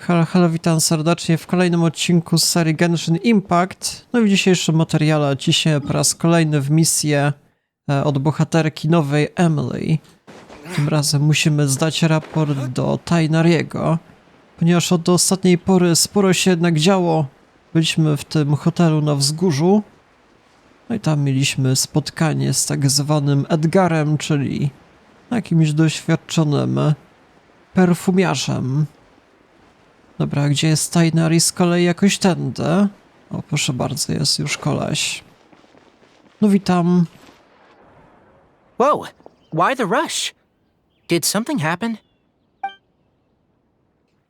Halo, halo, witam serdecznie w kolejnym odcinku z serii Genshin Impact. No i w dzisiejszym materiale ciśnie po raz kolejny w misję od bohaterki nowej Emilie. Tym razem musimy zdać raport do Tighnariego, ponieważ od ostatniej pory sporo się jednak działo. Byliśmy w tym hotelu na wzgórzu, no i tam mieliśmy spotkanie z tak zwanym Edgarem, czyli jakimś doświadczonym perfumiarzem. Dobra, gdzie jest Tighnari? Z kolei jakoś tędy. O, proszę bardzo, jest już koleś. No witam. Whoa, why the rush? Did something happen?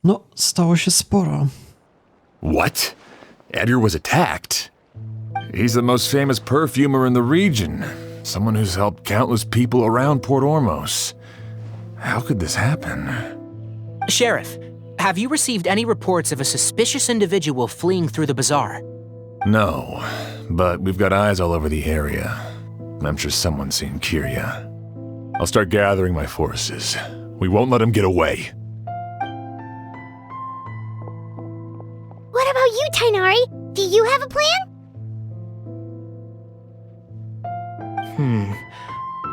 No, stało się sporo. What? Edgar was attacked? He's the most famous perfumer in the region. Someone who's helped countless people around Port Ormos. How could this happen? Sheriff, have you received any reports of a suspicious individual fleeing through the bazaar? No, but we've got eyes all over the area. I'm sure someone's seen Kyria. I'll start gathering my forces. We won't let him get away. What about you, Tighnari? Do you have a plan?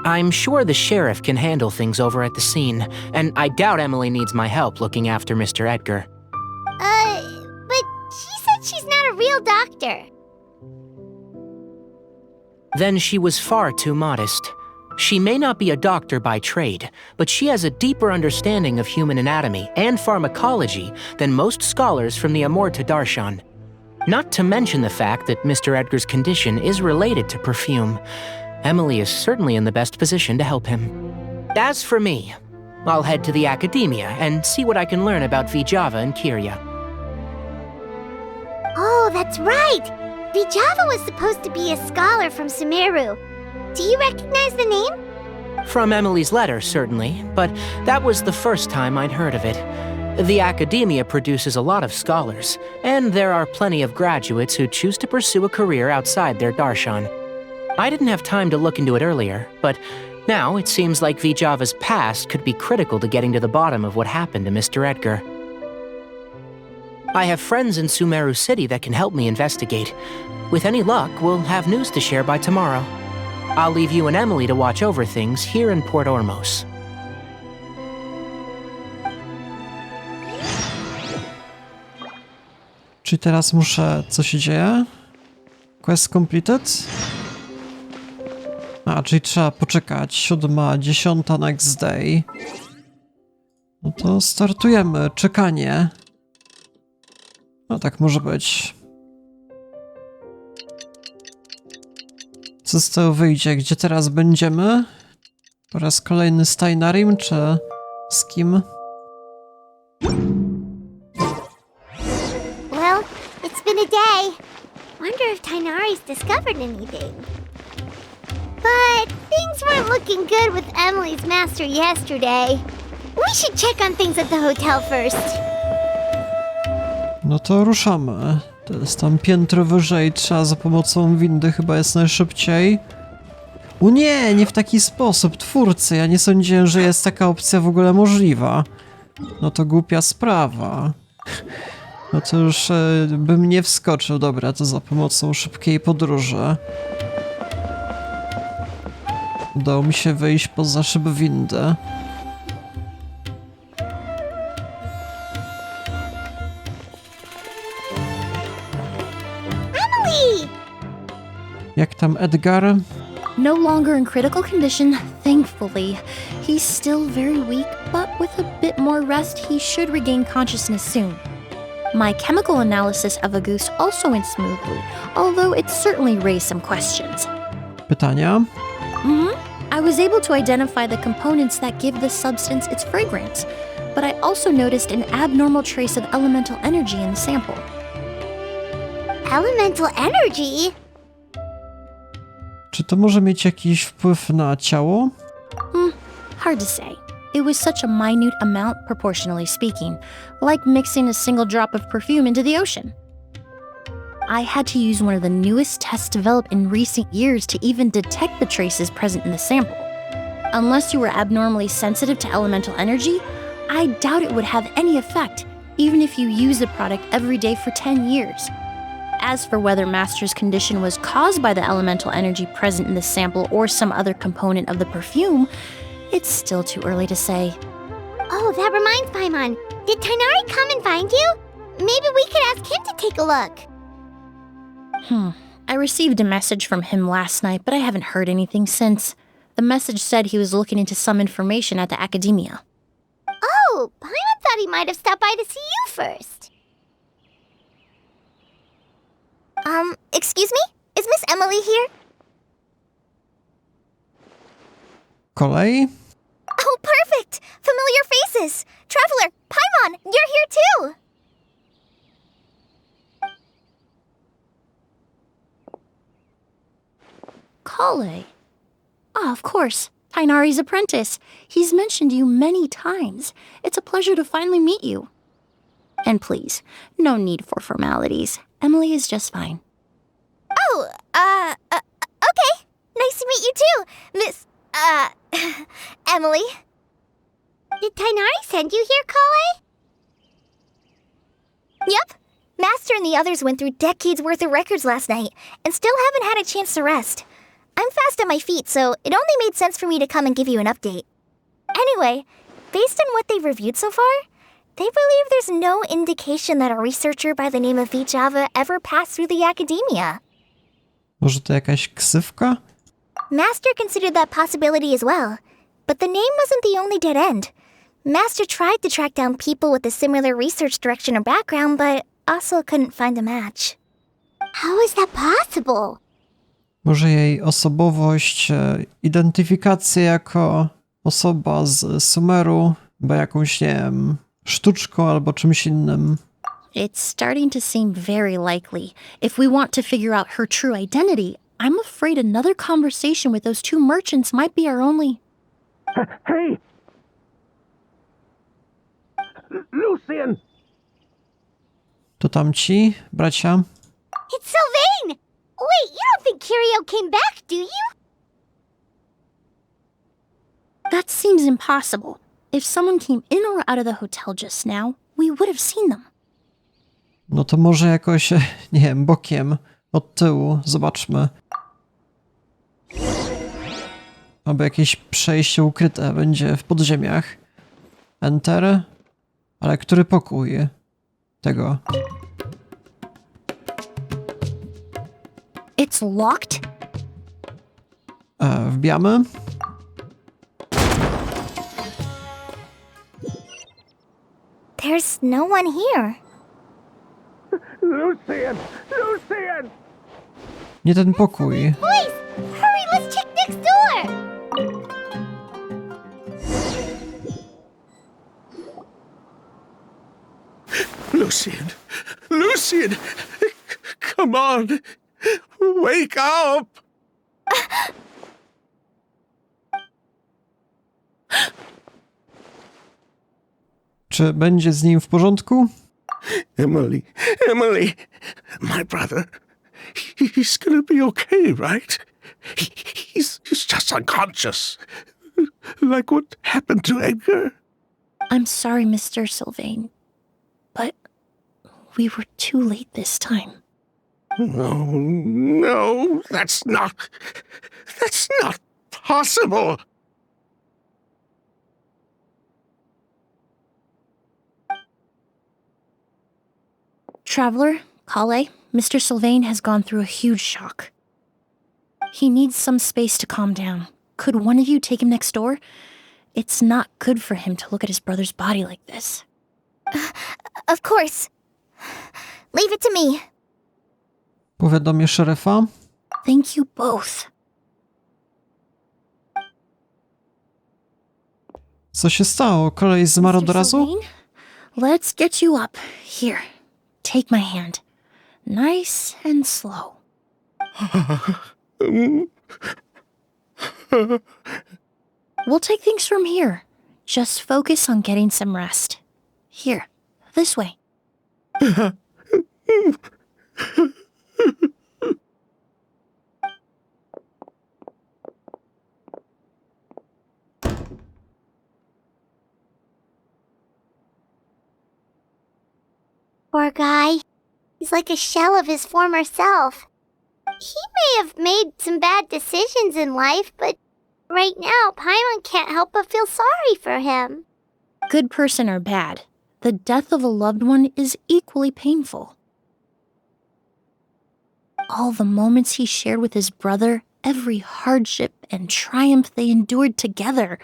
I'm sure the sheriff can handle things over at the scene, and I doubt Emilie needs my help looking after Mr. Edgar. But she said she's not a real doctor. Then she was far too modest. She may not be a doctor by trade, but she has a deeper understanding of human anatomy and pharmacology than most scholars from the Amurta Darshan. Not to mention the fact that Mr. Edgar's condition is related to perfume. Emilie is certainly in the best position to help him. As for me, I'll head to the academia and see what I can learn about Vijava and Kyria. Oh, that's right! Vijava was supposed to be a scholar from Sumeru. Do you recognize the name? From Emilie's letter, certainly, but that was the first time I'd heard of it. The academia produces a lot of scholars, and there are plenty of graduates who choose to pursue a career outside their darshan. I didn't have time to look into it earlier, but now it seems like Vijava's past could be critical to getting to the bottom of what happened to Mr. Edgar. I have friends in Sumeru City that can help me investigate. With any luck, we'll have news to share by tomorrow. I'll leave you and Emilie to watch over things here in Port Ormos. Czyli teraz muszę... Co się dzieje? Quest completed? A, czyli trzeba poczekać. 7, 10 next day. No to startujemy. Czekanie. No tak może być. Co z tego wyjdzie? Gdzie teraz będziemy? Po raz kolejny z Tignarim, czy z kim? Well, it's been a day. Wonder if Tighnari's discovered anything. But things weren't looking good with Emily's master yesterday. We should check on things at the hotel first. No to ruszamy. To jest tam piętro wyżej, trzeba za pomocą windy, chyba jest najszybciej. O nie, nie w taki sposób, twórcy, ja nie sądziłem, że jest taka opcja w ogóle możliwa. No to głupia sprawa. No to już bym nie wskoczył, dobra, to za pomocą szybkiej podróży. Udało mi się wyjść poza szyb windy. Emily! Jak tam Edgar? No longer in critical condition, thankfully. He's still very weak, but with a bit more rest, he should regain consciousness soon. My chemical analysis of a goose also went smoothly, although it certainly raised some questions. Pytania? I was able to identify the components that give the substance its fragrance, but I also noticed an abnormal trace of elemental energy in the sample. Elemental energy? Czy to może mieć jakiś wpływ na ciało? Hard to say. It was such a minute amount, proportionally speaking, like mixing a single drop of perfume into the ocean. I had to use one of the newest tests developed in recent years to even detect the traces present in the sample. Unless you were abnormally sensitive to elemental energy, I doubt it would have any effect, even if you use the product every day for 10 years. As for whether Master's condition was caused by the elemental energy present in the sample or some other component of the perfume, it's still too early to say. Oh, that reminds Paimon. Did Tainari come and find you? Maybe we could ask him to take a look. I received a message from him last night, but I haven't heard anything since. The message said he was looking into some information at the academia. Oh, Paimon thought he might have stopped by to see you first. Excuse me? Is Miss Emilie here? Kolej? Oh, perfect! Familiar faces! Traveler, Paimon, you're here too! Kale. Ah, of course. Tainari's apprentice. He's mentioned you many times. It's a pleasure to finally meet you. And please, no need for formalities. Emilie is just fine. Oh, okay. Nice to meet you too, Miss, Emilie. Did Tainari send you here, Kale? Yep. Master and the others went through decades worth of records last night and still haven't had a chance to rest. I'm fast on my feet, so it only made sense for me to come and give you an update. Anyway, based on what they've reviewed so far, they believe there's no indication that a researcher by the name of Vijava ever passed through the academia. Może to jakaś ksywka? Master considered that possibility as well, but the name wasn't the only dead end. Master tried to track down people with a similar research direction or background, but also couldn't find a match. How is that possible? Może jej osobowość, identyfikację jako osoba z Sumeru, bo jakąś, nie wiem, sztuczką albo czymś innym. It's starting to seem very likely. If we want to figure out her true identity, I'm afraid another conversation with those two merchants might be our only... Hey! Lucian! To tamci, bracia? It's Sylvain! Wait, you don't think Kirio came back, do you? That seems impossible. If someone came in or out of the hotel just now, we would have seen them. No to może jakoś, nie wiem, bokiem, od tyłu, zobaczmy. Albo jakieś przejście ukryte będzie w podziemiach. Enter. Ale który pokój tego? It's locked? Wbijamy. There's no one here. Lucian! Lucian! Nie ten pokój. Boys, hurry, let's check next door! Lucian! Lucian! Come on! Wake up! Czy będzie z nim w porządku? Emilie! Emilie! My brother! He's gonna be okay, right? He's just unconscious. Like what happened to Edgar? I'm sorry, Mr. Sylvain, but we were too late this time. No, that's not possible. Traveler, Kale, Mr. Sylvain has gone through a huge shock. He needs some space to calm down. Could one of you take him next door? It's not good for him to look at his brother's body like this. Of course. Leave it to me. Powiadomię szeryfa. Thank you both. Co się stało? Kolej zmarł od Mr. razu? Sylvain, let's get you up. Here, take my hand. Nice and slow. We'll take things from here. Just focus on getting some rest. Here, this way. Poor guy. He's like a shell of his former self. He may have made some bad decisions in life, but right now, Paimon can't help but feel sorry for him. Good person or bad, the death of a loved one is equally painful. All the moments he shared with his brother, every hardship and triumph they endured together,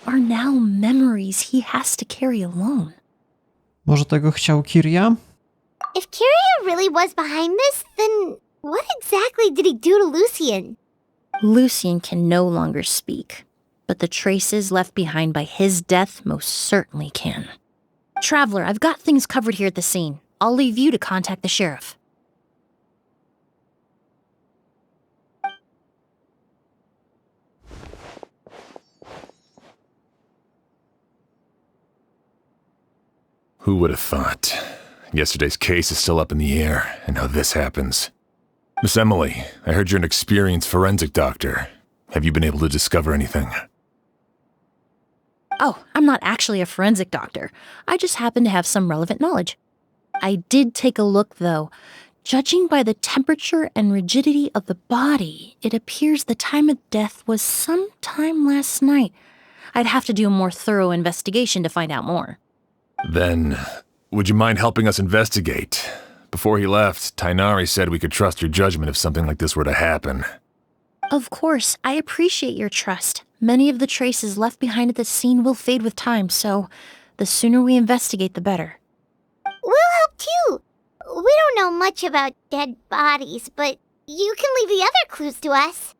are now memories he has to carry alone. Może tego chciał Kiria? If Kiria really was behind this, then what exactly did he do to Lucian? Lucian can no longer speak, but the traces left behind by his death most certainly can. Traveler, I've got things covered here at the scene. I'll leave you to contact the sheriff. Who would have thought? Yesterday's case is still up in the air, and now this happens. Miss Emilie, I heard you're an experienced forensic doctor. Have you been able to discover anything? Oh, I'm not actually a forensic doctor. I just happen to have some relevant knowledge. I did take a look, though. Judging by the temperature and rigidity of the body, it appears the time of death was sometime last night. I'd have to do a more thorough investigation to find out more. Then, would you mind helping us investigate? Before he left, Tainari said we could trust your judgment if something like this were to happen. Of course, I appreciate your trust. Many of the traces left behind at the scene will fade with time, so the sooner we investigate, the better. We'll help too. We don't know much about dead bodies, but you can leave the other clues to us.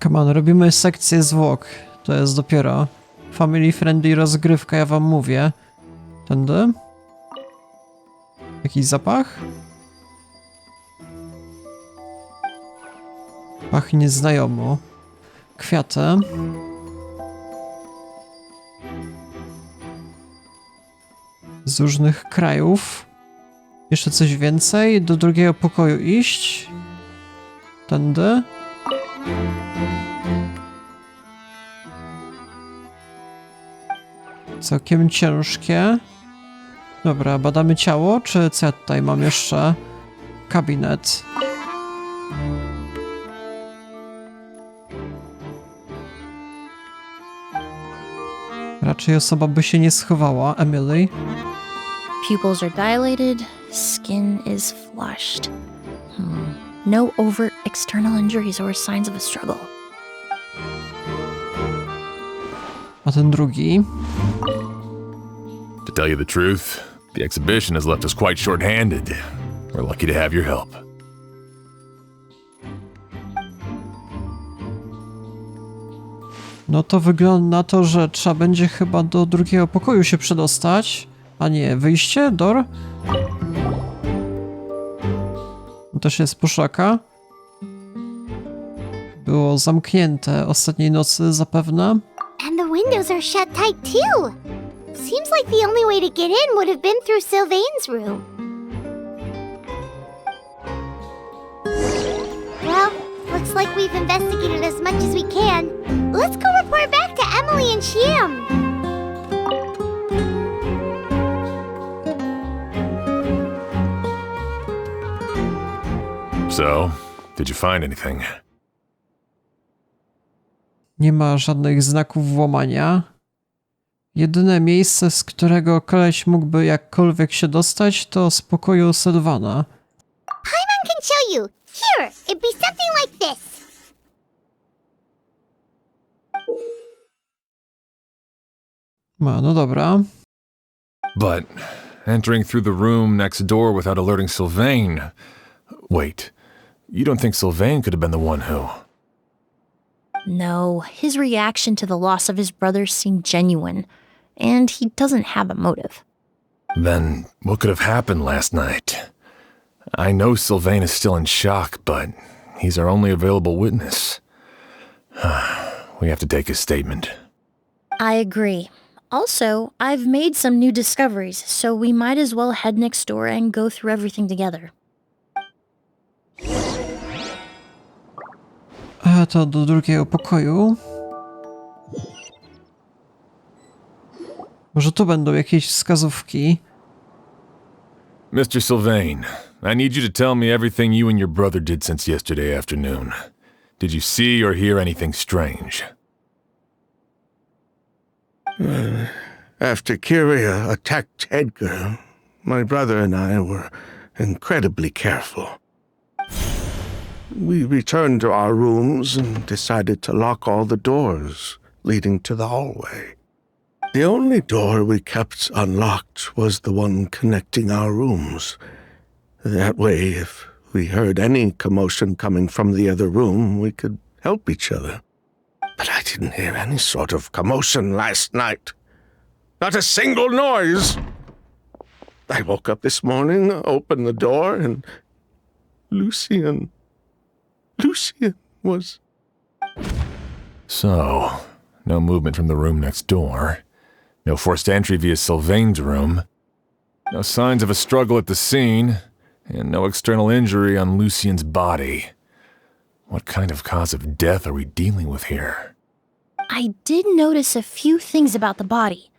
Come on, robimy sekcję zwłok. To jest dopiero family friendly rozgrywka, ja wam mówię. Tędy? Jakiś zapach? Pachnie znajomo. Kwiaty. Z różnych krajów. Jeszcze coś więcej? Do drugiego pokoju iść? Tędy? Całkiem ciężkie. Dobra, badamy ciało, czy co ja tutaj mam jeszcze? Kabinet. Raczej osoba by się nie schowała, Emilie. Pupils are dilated, skin is flushed. No overt external injuries or signs of a struggle. A ten drugi? To tell you the truth, the exhibition has left us quite short-handed. We're lucky to have your help. No to wygląda na to, że trzeba będzie chyba do drugiego pokoju się przedostać. A nie, wyjście? Door? To też jest poszlaka. Było zamknięte ostatniej nocy zapewne. And the windows are shut tight too. Seems like the only way to get in would have been through Sylvain's room. Well, looks like we've investigated as much as we can. Let's go report back to Emilie and Shim. So, did you find anything? Nie ma żadnych znaków włamania. Jedyne miejsce, z którego koleś mógłby jakkolwiek się dostać, to z pokoju Sylwana. Paimon can show you. Here, it'd be something like this. No dobra. But entering through the room next door without alerting Sylvain... Wait, you don't think Sylvain could have been the one who... No, his reaction to the loss of his brother seemed genuine, and he doesn't have a motive. Then what could have happened last night? I know Sylvain is still in shock, but he's our only available witness. We have to take his statement. I agree. Also, I've made some new discoveries, so we might as well head next door and go through everything together. A to do drugiego pokoju. Może tu będą jakieś wskazówki. Mr. Sylvain, I need you to tell me everything you and your brother did since yesterday afternoon. Did you see or hear anything strange? After Kyria attacked Edgar, my brother and I were incredibly careful. We returned to our rooms and decided to lock all the doors leading to the hallway. The only door we kept unlocked was the one connecting our rooms. That way, if we heard any commotion coming from the other room, we could help each other. But I didn't hear any sort of commotion last night. Not a single noise. I woke up this morning, opened the door, and Lucian was... So, no movement from the room next door. No forced entry via Sylvain's room. No signs of a struggle at the scene. And no external injury on Lucian's body. What kind of cause of death are we dealing with here? I did notice a few things about the body.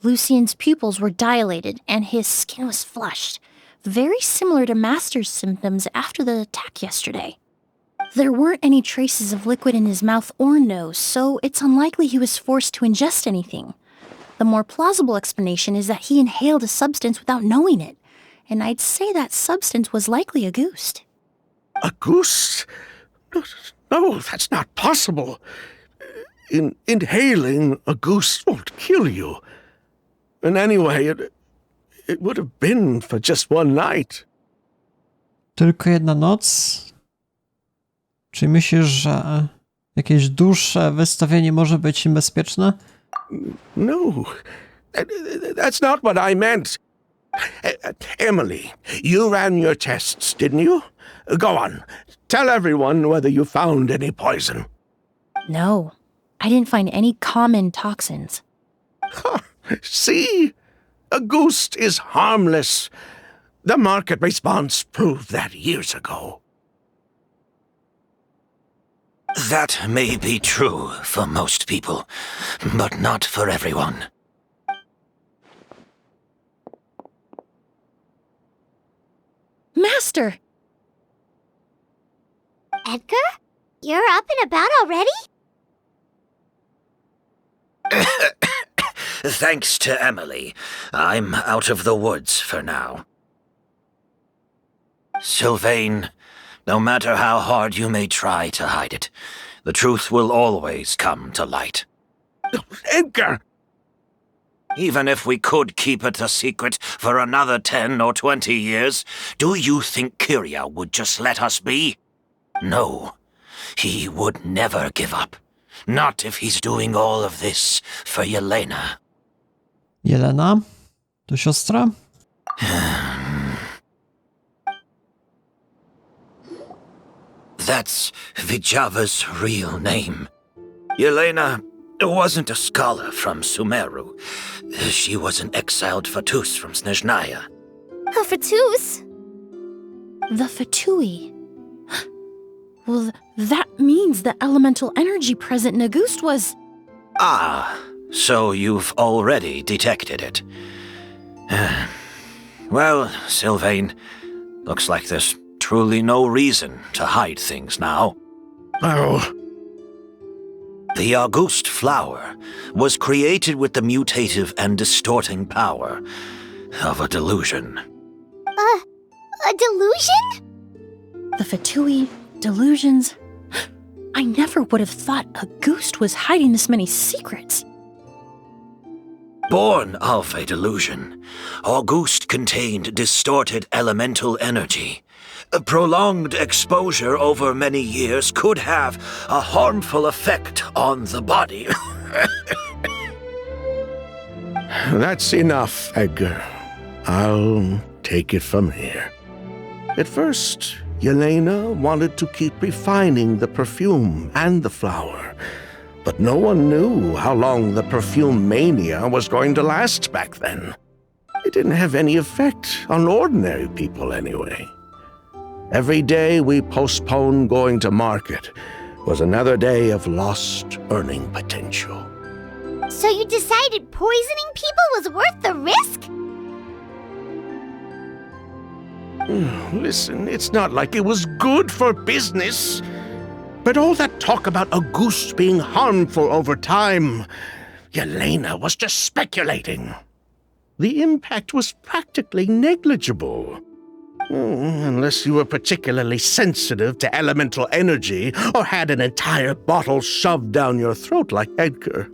Lucian's pupils were dilated and his skin was flushed, very similar to Master's symptoms after the attack yesterday. There weren't any traces of liquid in his mouth or nose, so it's unlikely he was forced to ingest anything. The more plausible explanation is that he inhaled a substance without knowing it, and I'd say that substance was likely a ghost. A goose? No, that's not possible. Inhaling a goose won't kill you. And anyway, it would have been for just one night. Tylko jedna noc? Czy myślisz, że jakieś dłuższe wystawienie może być niebezpieczne? No, that's not what I meant. Emilie, you ran your tests, didn't you? Go on, tell everyone whether you found any poison. No, I didn't find any common toxins. See? A ghost is harmless. The market response proved that years ago. That may be true for most people, but not for everyone. Master! Edgar? You're up and about already? Thanks to Emilie, I'm out of the woods for now. Sylvain, no matter how hard you may try to hide it, the truth will always come to light. Edgar! Even if we could keep it a secret for another 10 or 20 years, do you think Kyria would just let us be? No, he would never give up. Not if he's doing all of this for Yelena. Jelena? To siostra? That's Vijava's real name. Yelena wasn't a scholar from Sumeru. She was an exiled Fatus from Snezhnaya. A Fatus? The Fatui. Well, that means the elemental energy present in Auguste was... Ah, so you've already detected it. Well, Sylvain, looks like there's truly no reason to hide things now. Oh, The Auguste flower was created with the mutative and distorting power of a delusion. A delusion? The Fatui, delusions... I never would have thought Auguste was hiding this many secrets. Born of a delusion, Auguste contained distorted elemental energy. A prolonged exposure over many years could have a harmful effect on the body. that's enough, Edgar. I'll take it from here. At first, Yelena wanted to keep refining the perfume and the flower, but no one knew how long the perfume mania was going to last back then. It didn't have any effect on ordinary people anyway. Every day we postponed going to market was another day of lost earning potential. So you decided poisoning people was worth the risk? Listen, it's not like it was good for business. But all that talk about a goose being harmful over time, Yelena was just speculating. The impact was practically negligible. Unless you were particularly sensitive to elemental energy or had an entire bottle shoved down your throat like Edgar,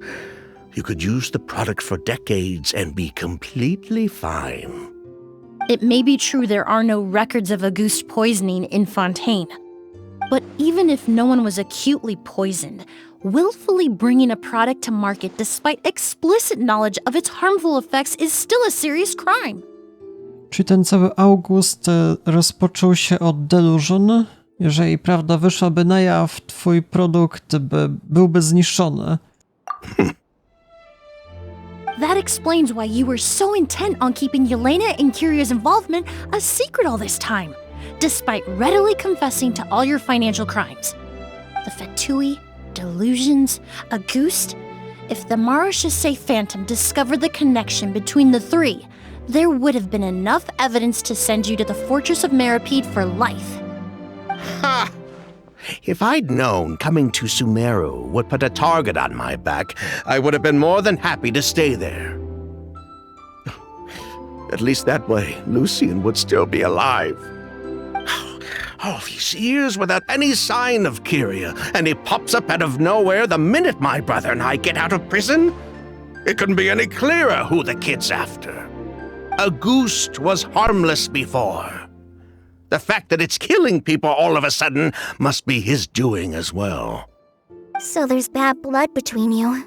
you could use the product for decades and be completely fine. It may be true there are no records of a goose poisoning in Fontaine. But even if no one was acutely poisoned, willfully bringing a product to market despite explicit knowledge of its harmful effects is still a serious crime. Czyli ten cały August rozpoczął się od delusion. Jeżeli prawda wyszłaby na jaw, twój produkt byłby zniszczony. That explains why you were so intent on keeping Yelena and Kiria's involvement a secret all this time, despite readily confessing to all your financial crimes. The Fatui, delusions, a goose. If the Marechaussee Phantom discovered the connection between the three, there would have been enough evidence to send you to the Fortress of Meripede for life. Ha! If I'd known coming to Sumeru would put a target on my back, I would have been more than happy to stay there. At least that way, Lucian would still be alive. All these years without any sign of Kyria, and he pops up out of nowhere the minute my brother and I get out of prison? It couldn't be any clearer who the kid's after. A goose was harmless before. The fact that it's killing people all of a sudden must be his doing as well. So there's bad blood between you.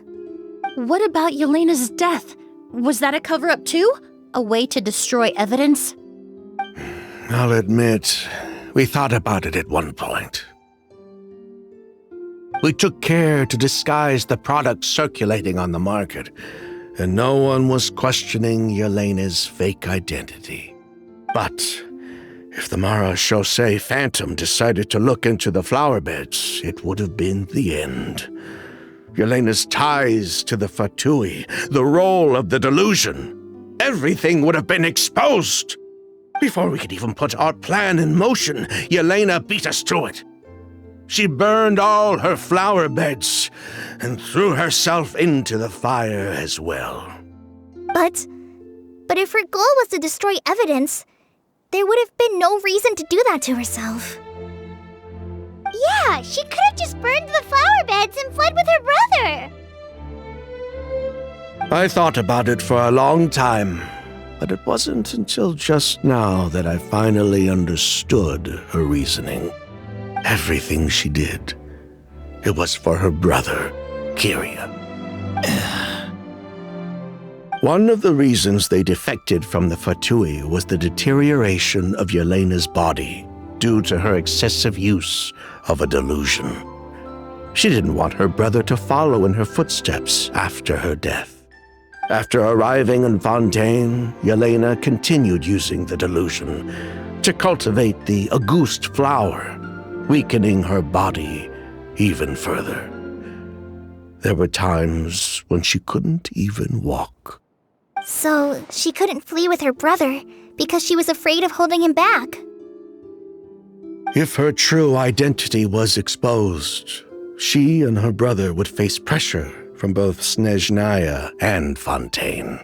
What about Yelena's death? Was that a cover-up too? A way to destroy evidence? I'll admit, we thought about it at one point. We took care to disguise the product circulating on the market, and no one was questioning Yelena's fake identity. But if the Marechaussee Phantom decided to look into the flower beds, it would have been the end. Yelena's ties to the Fatui, the role of the delusion, everything would have been exposed. Before we could even put our plan in motion, Yelena beat us to it. She burned all her flower beds and threw herself into the fire as well. But if her goal was to destroy evidence, there would have been no reason to do that to herself. Yeah, she could have just burned the flower beds and fled with her brother. I thought about it for a long time, but it wasn't until just now that I finally understood her reasoning. Everything she did, it was for her brother, Kyria. One of the reasons they defected from the Fatui was the deterioration of Yelena's body due to her excessive use of a delusion. She didn't want her brother to follow in her footsteps after her death. After arriving in Fontaine, Yelena continued using the delusion to cultivate the Auguste flower, weakening her body even further. There were times when she couldn't even walk. So she couldn't flee with her brother because she was afraid of holding him back. If her true identity was exposed, she and her brother would face pressure from both Snezhnaya and Fontaine.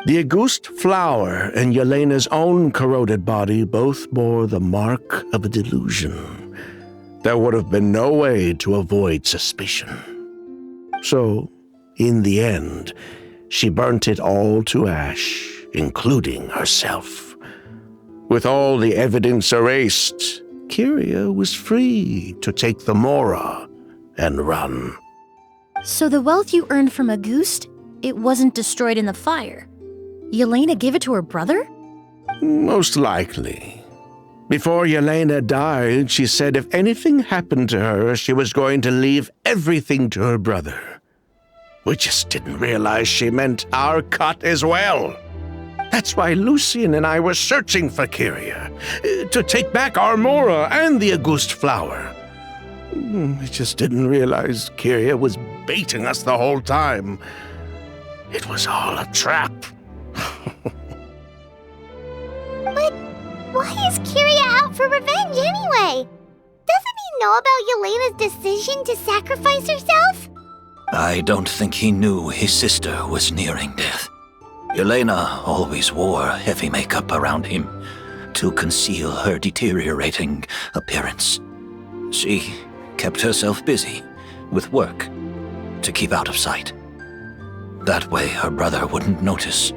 The Auguste flower and Yelena's own corroded body both bore the mark of a delusion. There would have been no way to avoid suspicion. So, in the end, she burnt it all to ash, including herself. With all the evidence erased, Kyria was free to take the Mora and run. So the wealth you earned from Auguste, it wasn't destroyed in the fire. Yelena gave it to her brother? Most likely. Before Yelena died, she said if anything happened to her, she was going to leave everything to her brother. We just didn't realize she meant our cut as well. That's why Lucian and I were searching for Kyria, to take back our Mora and the Auguste flower. We just didn't realize Kyria was baiting us the whole time. It was all a trap. But why is Kiria out for revenge anyway? Doesn't he know about Yelena's decision to sacrifice herself? I don't think he knew his sister was nearing death. Yelena always wore heavy makeup around him to conceal her deteriorating appearance. She kept herself busy with work to keep out of sight. That way her brother wouldn't notice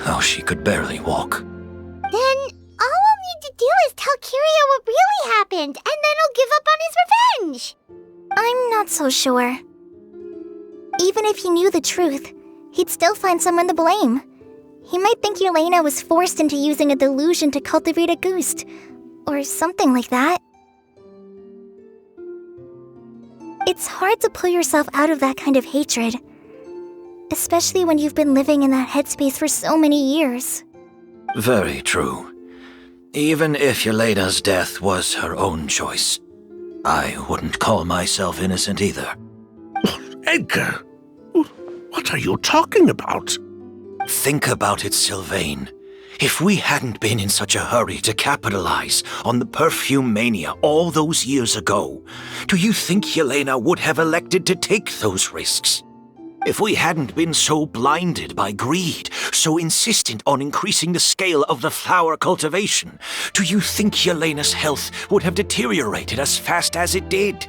how she could barely walk. Then all we'll need to do is tell Kiria what really happened, and then he'll give up on his revenge. I'm not so sure. Even if he knew the truth, he'd still find someone to blame. He might think Yelena was forced into using a delusion to cultivate a ghost, or something like that. It's hard to pull yourself out of that kind of hatred, especially when you've been living in that headspace for so many years. Very true. Even if Yelena's death was her own choice, I wouldn't call myself innocent either. Edgar, what are you talking about? Think about it, Sylvain. If we hadn't been in such a hurry to capitalize on the perfume mania all those years ago, do you think Yelena would have elected to take those risks? If we hadn't been so blinded by greed, so insistent on increasing the scale of the flower cultivation, do you think Yelena's health would have deteriorated as fast as it did?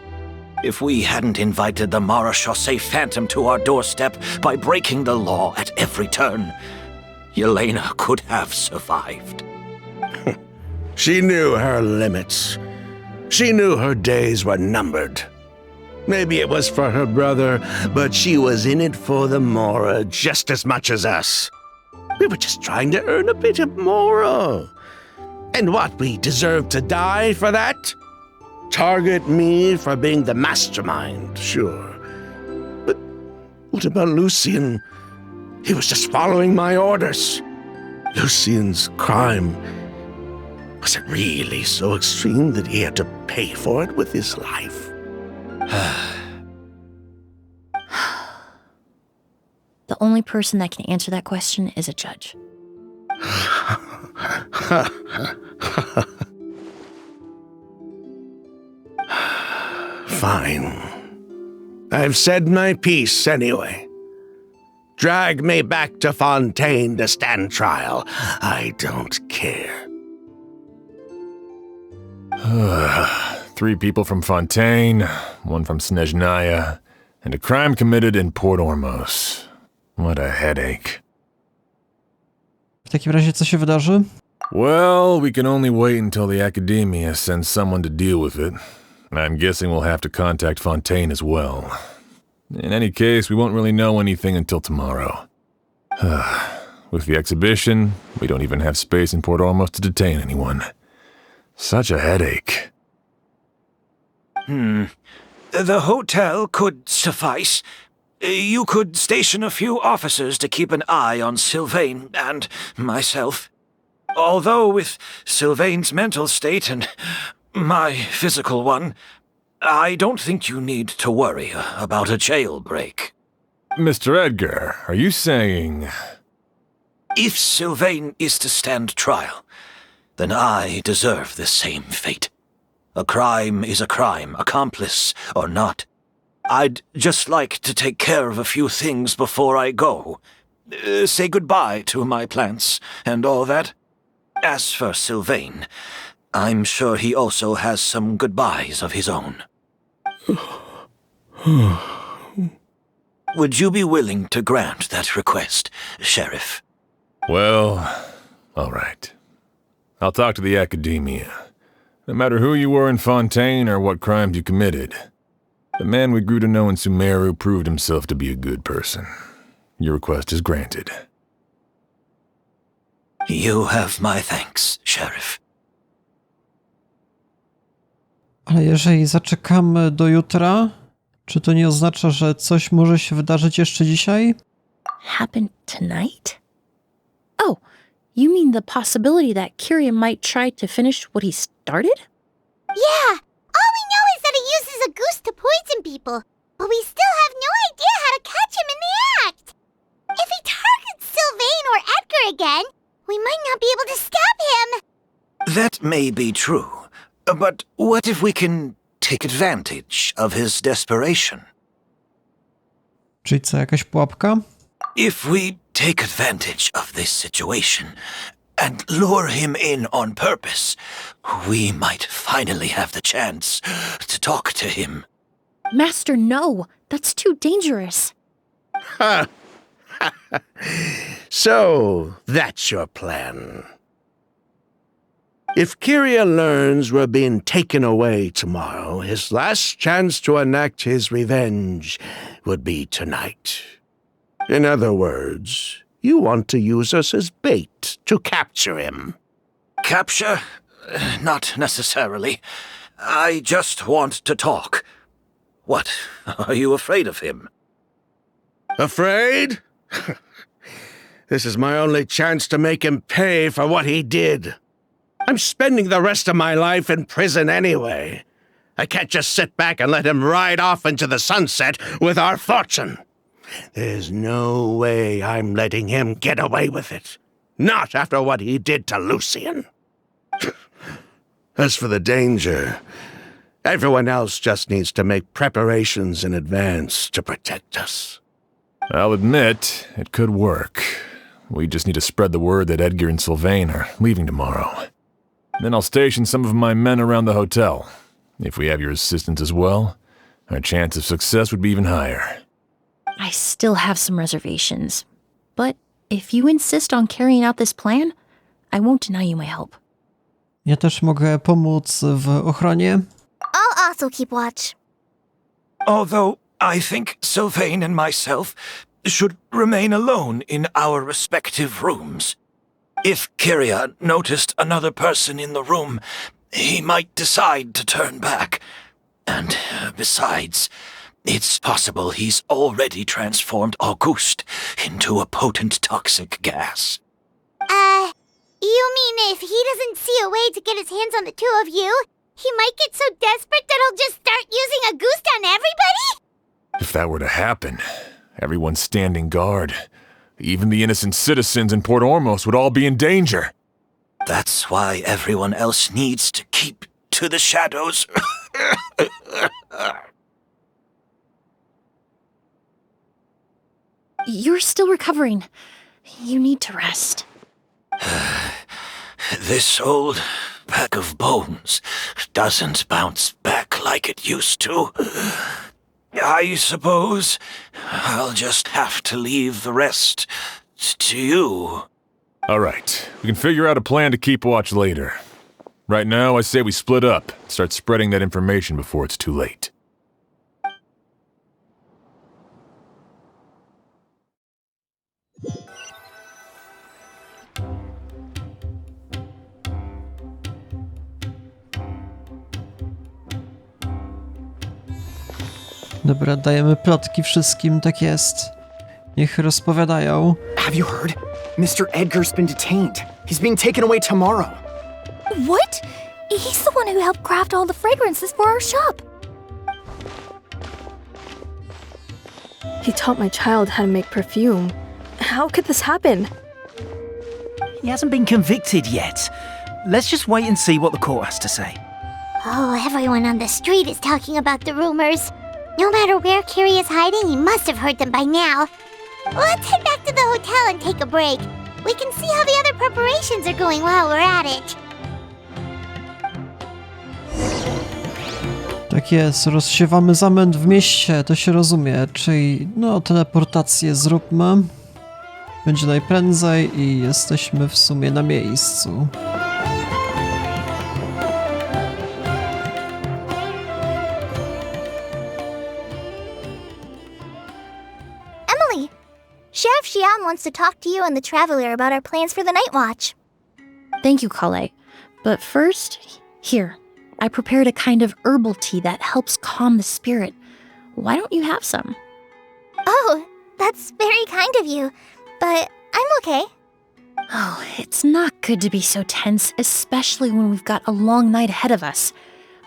If we hadn't invited the Marechaussee Phantom to our doorstep by breaking the law at every turn, Yelena could have survived. She knew her limits. She knew her days were numbered. Maybe it was for her brother, but she was in it for the Mora just as much as us. We were just trying to earn a bit of Mora. And what, we deserve to die for that? Target me for being the mastermind, sure. But what about Lucien? He was just following my orders. Lucien's crime, was it really so extreme that he had to pay for it with his life? The only person that can answer that question is a judge. Fine. I've said my piece anyway. Drag me back to Fontaine to stand trial. I don't care. 3 people from Fontaine, 1 from Snezhnaya, and a crime committed in Port Ormos. What a headache. W takim razie co się wydarzy? Well, we can only wait until the Academia sends someone to deal with it. I'm guessing we'll have to contact Fontaine as well. In any case, we won't really know anything until tomorrow. With the exhibition, we don't even have space in Port Ormos to detain anyone. Such a headache. The hotel could suffice. You could station a few officers to keep an eye on Sylvain and myself. Although with Sylvain's mental state and my physical one, I don't think you need to worry about a jailbreak. Mr. Edgar, are you saying... If Sylvain is to stand trial, then I deserve the same fate. A crime is a crime, accomplice or not. I'd just like to take care of a few things before I go. Say goodbye to my plants and all that. As for Sylvain, I'm sure he also has some goodbyes of his own. Would you be willing to grant that request, Sheriff? Well, all right. I'll talk to the Academia. No matter who you were in Fontaine or what crimes you committed, the man we grew to know in Sumeru proved himself to be a good person. Your request is granted. You have my thanks, Sheriff. Ale jeżeli zaczekamy do jutra, czy to nie oznacza, że coś może się wydarzyć jeszcze dzisiaj? Happen tonight? Oh, you mean the possibility that Kiria might try to finish what he started? Yeah, all we know is that he uses a goose to poison people, but we still have no idea how to catch him in the act. If he targets Sylvain or Edgar again, we might not be able to stop him. That may be true, but what if we can take advantage of his desperation? Czyli co, jakaś pułapka? If we take advantage of this situation and lure him in on purpose, we might finally have the chance to talk to him. Master, no. That's too dangerous. So, that's your plan. If Kyria learns we're being taken away tomorrow, his last chance to enact his revenge would be tonight. In other words, you want to use us as bait to capture him. Capture? Not necessarily. I just want to talk. What? Are you afraid of him? Afraid? This is my only chance to make him pay for what he did. I'm spending the rest of my life in prison anyway. I can't just sit back and let him ride off into the sunset with our fortune. There's no way I'm letting him get away with it. Not after what he did to Lucian. As for the danger, everyone else just needs to make preparations in advance to protect us. I'll admit, it could work. We just need to spread the word that Edgar and Sylvain are leaving tomorrow. Then I'll station some of my men around the hotel. If we have your assistance as well, our chance of success would be even higher. I still have some reservations. But if you insist on carrying out this plan, I won't deny you my help. Ja też mogę pomóc w ochronie. I'll also keep watch. Although I think Sylvain and myself should remain alone in our respective rooms. If Kyria noticed another person in the room, he might decide to turn back. And besides, it's possible he's already transformed Auguste into a potent toxic gas. You mean if he doesn't see a way to get his hands on the two of you, he might get so desperate that he'll just start using Auguste on everybody? If that were to happen, everyone standing guard, even the innocent citizens in Port Ormos would all be in danger. That's why everyone else needs to keep to the shadows. You're still recovering. You need to rest. This old pack of bones doesn't bounce back like it used to. I suppose I'll just have to leave the rest to you. All right, we can figure out a plan to keep watch later. Right now, I say we split up, start spreading that information before it's too late. Dobra, dajemy plotki wszystkim, tak jest. Niech rozpowiadają. Have you heard? Mr. Edgar's been detained. He's being taken away tomorrow. What? He's the one who helped craft all the fragrances for our shop. He taught my child how to make perfume. How could this happen? He hasn't been convicted yet. Let's just wait and see what the court has to say. Oh, everyone on the street is talking about the rumors. No matter where Kyria is hiding, he must have heard them by now. Let's head back to the hotel and take a break. We can see how the other preparations are going while we're at it. Tak jest, rozsiewamy zamęt w mieście, to się rozumie, czyli no teleportację zróbmy. Będzie najprędzej i jesteśmy w sumie na miejscu. Emilie, Sheriff Xian wants to talk to you and the Traveler about our plans for the night watch. Thank you, Kale. But first, here. I prepared a kind of herbal tea that helps calm the spirit. Why don't you have some? Oh, that's very kind of you, but I'm okay. Oh, it's not good to be so tense, especially when we've got a long night ahead of us.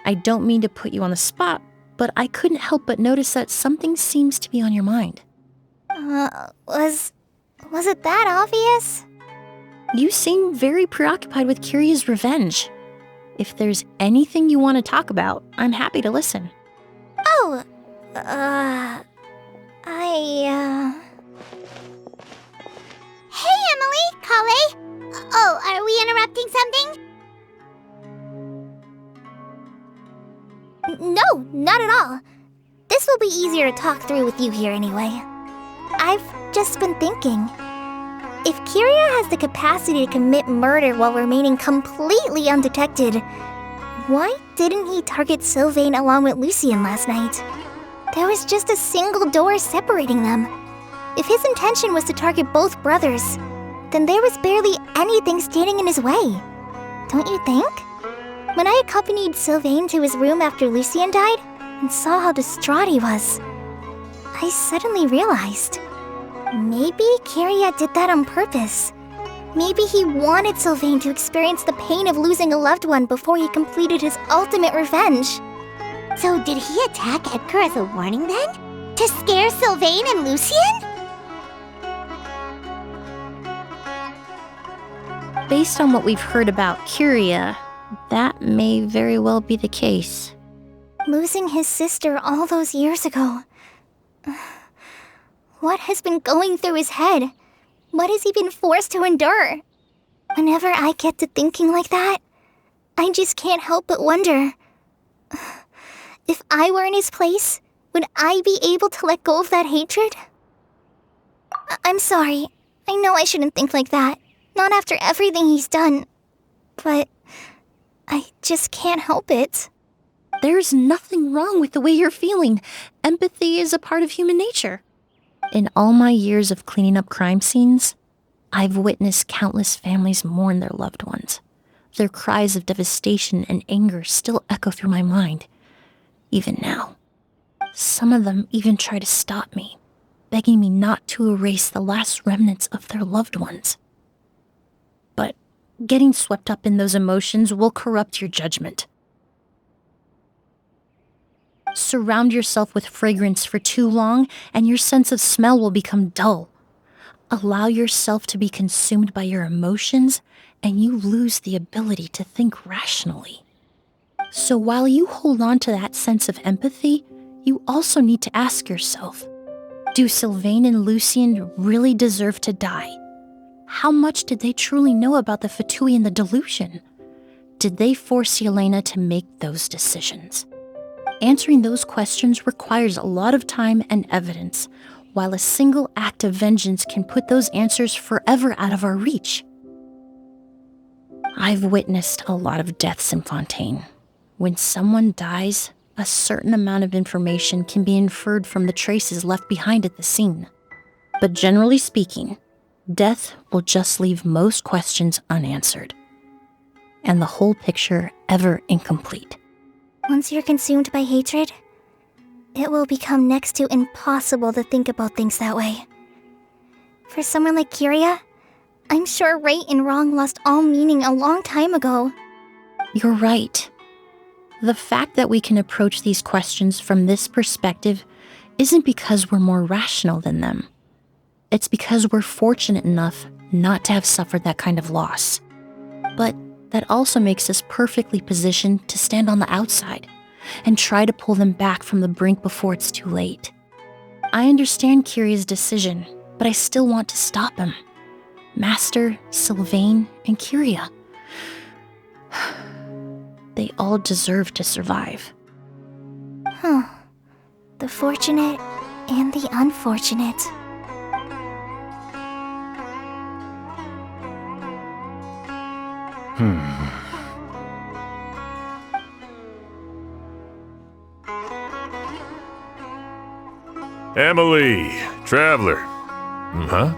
I don't mean to put you on the spot, but I couldn't help but notice that something seems to be on your mind. Was Was it that obvious? You seem very preoccupied with Kiria's revenge. If there's anything you want to talk about, I'm happy to listen. Oh, Hey, Emily, Kale. Oh, are we interrupting something? No, not at all. This will be easier to talk through with you here anyway. I've just been thinking. If Kiria has the capacity to commit murder while remaining completely undetected, why didn't he target Sylvain along with Lucien last night? There was just a single door separating them. If his intention was to target both brothers, then there was barely anything standing in his way. Don't you think? When I accompanied Sylvain to his room after Lucien died and saw how distraught he was, I suddenly realized. Maybe Kiria did that on purpose. Maybe he wanted Sylvain to experience the pain of losing a loved one before he completed his ultimate revenge. So did he attack Edgar as a warning then? To scare Sylvain and Lucien? Based on what we've heard about Kiria, that may very well be the case. Losing his sister all those years ago. What has been going through his head? What has he been forced to endure? Whenever I get to thinking like that, I just can't help but wonder. If I were in his place, would I be able to let go of that hatred? I'm sorry. I know I shouldn't think like that. Not after everything he's done. But I just can't help it. There's nothing wrong with the way you're feeling. Empathy is a part of human nature. In all my years of cleaning up crime scenes, I've witnessed countless families mourn their loved ones. Their cries of devastation and anger still echo through my mind, even now. Some of them even try to stop me, begging me not to erase the last remnants of their loved ones. But getting swept up in those emotions will corrupt your judgment. Surround yourself with fragrance for too long, and your sense of smell will become dull. Allow yourself to be consumed by your emotions, and you lose the ability to think rationally. So while you hold on to that sense of empathy, you also need to ask yourself, do Sylvain and Lucien really deserve to die? How much did they truly know about the Fatui and the delusion? Did they force Yelena to make those decisions? Answering those questions requires a lot of time and evidence, while a single act of vengeance can put those answers forever out of our reach. I've witnessed a lot of deaths in Fontaine. When someone dies, a certain amount of information can be inferred from the traces left behind at the scene. But generally speaking, death will just leave most questions unanswered, and the whole picture ever incomplete. Once you're consumed by hatred, it will become next to impossible to think about things that way. For someone like Kiria, I'm sure right and wrong lost all meaning a long time ago. You're right. The fact that we can approach these questions from this perspective isn't because we're more rational than them. It's because we're fortunate enough not to have suffered that kind of loss. But that also makes us perfectly positioned to stand on the outside and try to pull them back from the brink before it's too late. I understand Kiria's decision, but I still want to stop him. Master, Sylvain, and Kiria. They all deserve to survive. The fortunate and the unfortunate. Emilie, traveler. Huh?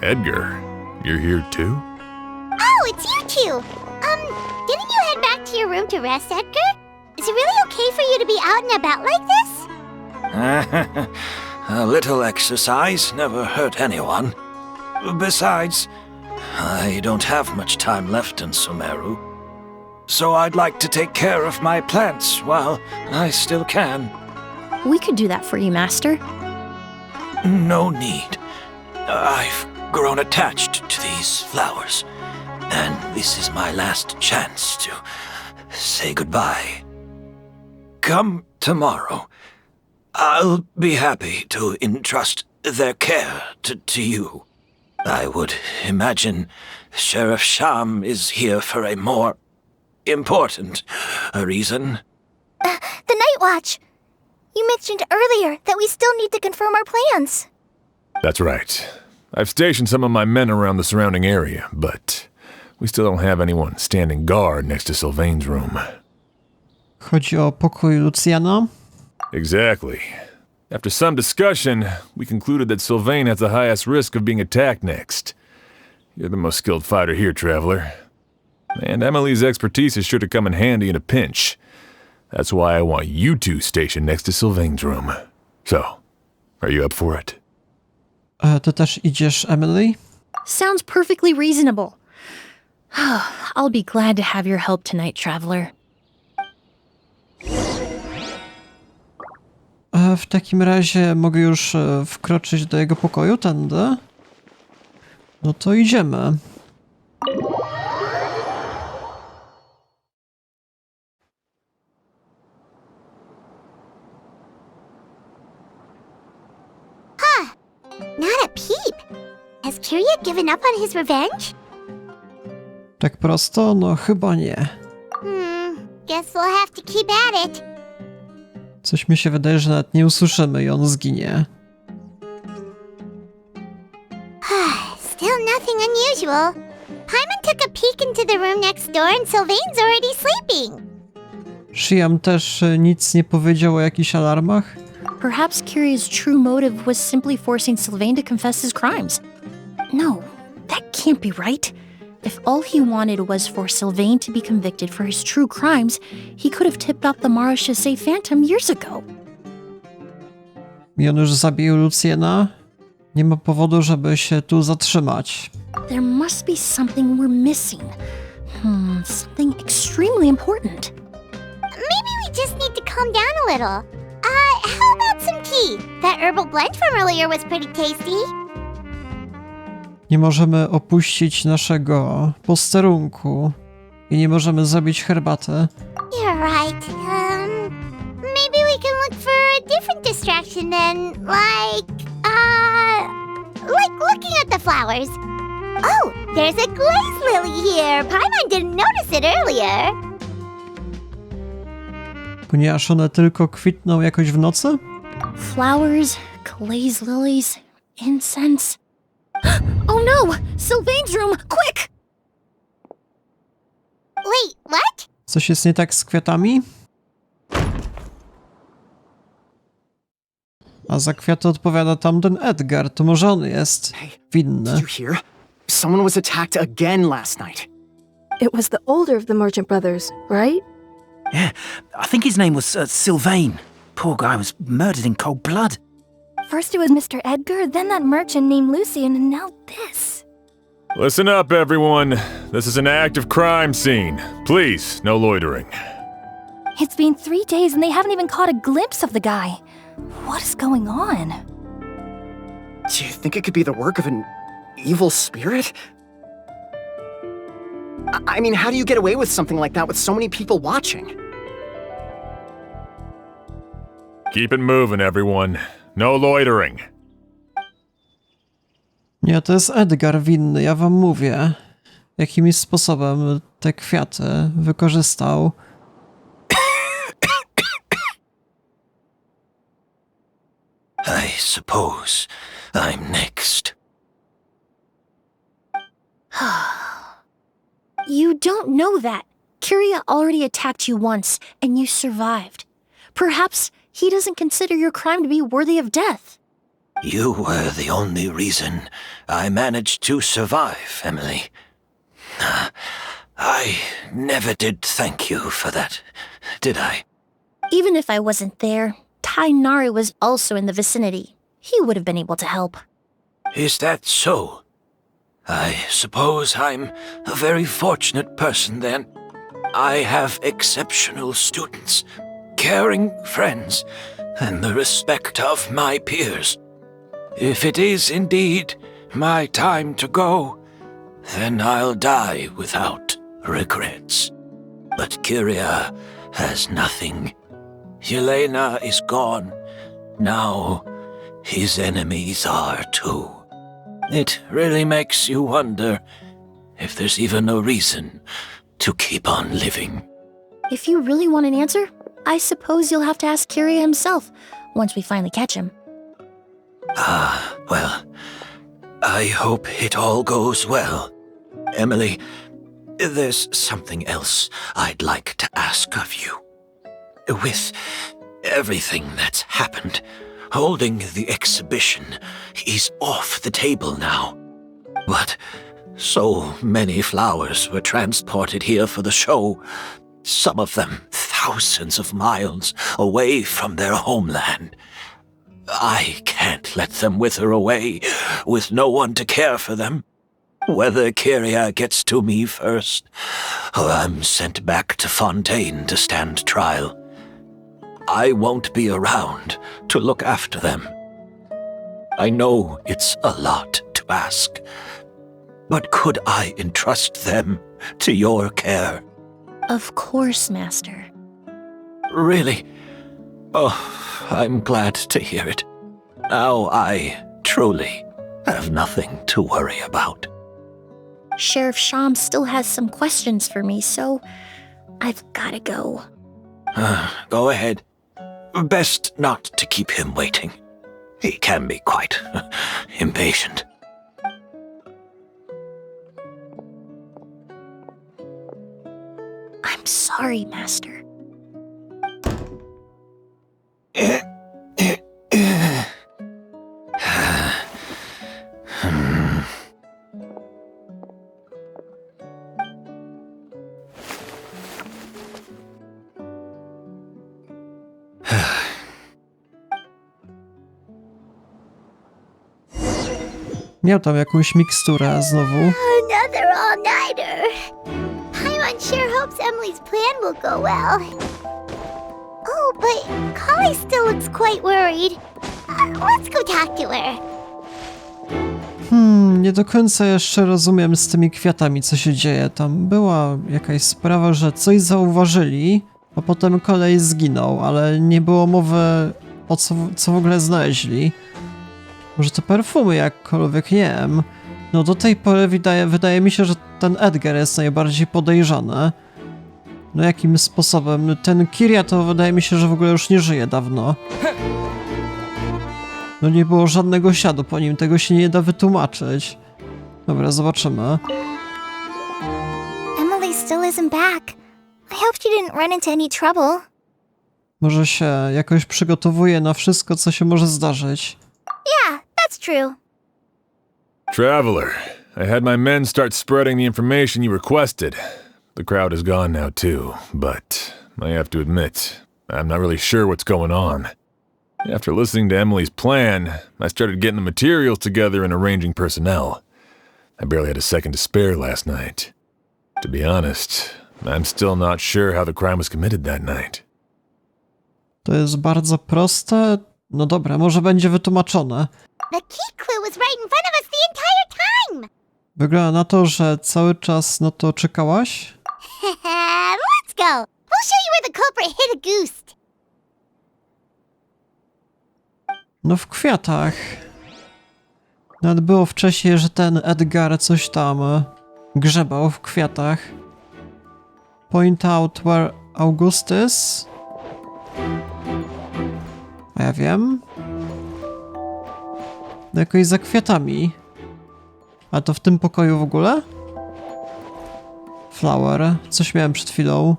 Edgar, you're here too? Oh, it's you two! Didn't you head back to your room to rest, Edgar? Is it really okay for you to be out and about like this? A little exercise never hurt anyone. Besides, I don't have much time left in Sumeru. So I'd like to take care of my plants while I still can. We could do that for you, Master. No need. I've grown attached to these flowers, and this is my last chance to say goodbye. Come tomorrow. I'll be happy to entrust their care to you. I would imagine Sheriff Sham is here for a more important reason. The Night Watch! You mentioned earlier that we still need to confirm our plans. That's right. I've stationed some of my men around the surrounding area, but we still don't have anyone standing guard next to Sylvain's room. Chodzi o pokój Luciana. Exactly. After some discussion, we concluded that Sylvain has the highest risk of being attacked next. You're the most skilled fighter here, Traveler. And Emilie's expertise is sure to come in handy in a pinch. That's why I want you two stationed next to Sylvain's room. So, are you up for it? Ty też idziesz, Emilie? Sounds perfectly reasonable. I'll be glad to have your help tonight, Traveler. W takim razie mogę już wkroczyć do jego pokoju tędy? No to idziemy. Not a peep. Has Kiria given up on his revenge? Tak prosto? No chyba nie. Guess we'll have to keep at it. Coś mi się wydaje, że nawet nie usłyszymy i on zginie. Still nothing unusual. Paimon took a peek into the room next door and Sylvain's already sleeping. Shiam też nic nie powiedział o jakichś alarmach? Perhaps Kiria's true motive was simply forcing Sylvain to confess his crimes. No, that can't be right. If all he wanted was for Sylvain to be convicted for his true crimes, he could have tipped off the Marechaussee Phantom years ago. I on już zabił Luciana? Nie ma powodu, żeby się tu zatrzymać. There must be something we're missing. Something extremely important. Maybe we just need to calm down a little. How about some tea? That herbal blend from earlier was pretty tasty. Nie możemy opuścić naszego posterunku i nie możemy zrobić herbaty. You're right. Maybe we can look for a different distraction then, like looking at the flowers. Oh, there's a glaze lily here. Paimon didn't notice it earlier. Ponieważ one tylko kwitną jakoś w nocy? Flowers, glaze lilies, incense. Oh no! Sylvain's room! Quick! Wait, what? Coś jest nie tak z kwiatami? A za kwiaty odpowiada tamten Edgar, to może on jest winny. Did you hear? Someone was attacked again last night. It was the older of the merchant brothers, right? Yeah, I think his name was Sylvain. Poor guy was murdered in cold blood. First it was Mr. Edgar, then that merchant named Lucian, and now this. Listen up, everyone. This is an active crime scene. Please, no loitering. It's been 3 days and they haven't even caught a glimpse of the guy. What is going on? Do you think it could be the work of an evil spirit? I mean, how do you get away with something like that with so many people watching? Keep it moving, everyone. No loitering. Nie, to jest Edgar winny, ja wam mówię. Jakimś sposobem te kwiaty wykorzystał. I suppose I'm next. You don't know that. Kiria already attacked you once, and you survived. Perhaps he doesn't consider your crime to be worthy of death. You were the only reason I managed to survive, Emilie. I never did thank you for that, did I? Even if I wasn't there, Tainari was also in the vicinity. He would have been able to help. Is that so? I suppose I'm a very fortunate person then. I have exceptional students, caring friends, and the respect of my peers. If it is indeed my time to go, then I'll die without regrets. But Kyria has nothing. Yelena is gone. Now his enemies are too. It really makes you wonder if there's even a reason to keep on living. If you really want an answer, I suppose you'll have to ask Kyria himself once we finally catch him. Well, I hope it all goes well. Emilie, there's something else I'd like to ask of you. With everything that's happened, holding the exhibition is off the table now. But so many flowers were transported here for the show, some of them thousands of miles away from their homeland. I can't let them wither away with no one to care for them. Whether Kyria gets to me first, or I'm sent back to Fontaine to stand trial, I won't be around to look after them. I know it's a lot to ask, but could I entrust them to your care? Of course, Master. Really? Oh, I'm glad to hear it. Now I truly have nothing to worry about. Sheriff Sham still has some questions for me, so I've gotta go. Go ahead. Best not to keep him waiting. He can be quite impatient. I'm sorry, Master. Miał tam jakąś miksturę znowu. Another all-nighter. Paimon sure hopes Emily's plan will go well. Oh, but Kali still looks quite worried. Let's go talk to her. Nie do końca jeszcze rozumiem z tymi kwiatami, co się dzieje. Tam była jakaś sprawa, że coś zauważyli, a potem kolej zginął, ale nie było mowy o co w ogóle znaleźli. Może te perfumy jakkolwiek, nie wiem. No do tej pory wydaje mi się, że ten Edgar jest najbardziej podejrzany. No jakim sposobem? Ten Kyria to wydaje mi się, że w ogóle już nie żyje dawno. No nie było żadnego śladu po nim, tego się nie da wytłumaczyć. Dobra, zobaczymy. Emily still isn't back. I hope she didn't run into any trouble. Może się jakoś przygotowuje na wszystko, co się może zdarzyć. Yeah, that's true. Traveler, I had my men start spreading the information you requested. The crowd is gone now too, but I have to admit, I'm not really sure what's going on. After listening to Emily's plan, I started getting the materials together and arranging personnel. I barely had a second to spare last night. To be honest, I'm still not sure how the crime was committed that night. To jest bardzo proste. No dobra, może będzie wytłumaczone. The key clue was right in front of us the entire time. Wygląda na to, że cały czas na to czekałaś? Let's go. We'll show you where the culprit hid a goose. No w kwiatach. Nawet było wcześniej, że ten Edgar coś tam grzebał w kwiatach. Point out where Augustus. A ja wiem. No jakoś za kwiatami. A to w tym pokoju w ogóle? Flower. Coś miałem przed chwilą.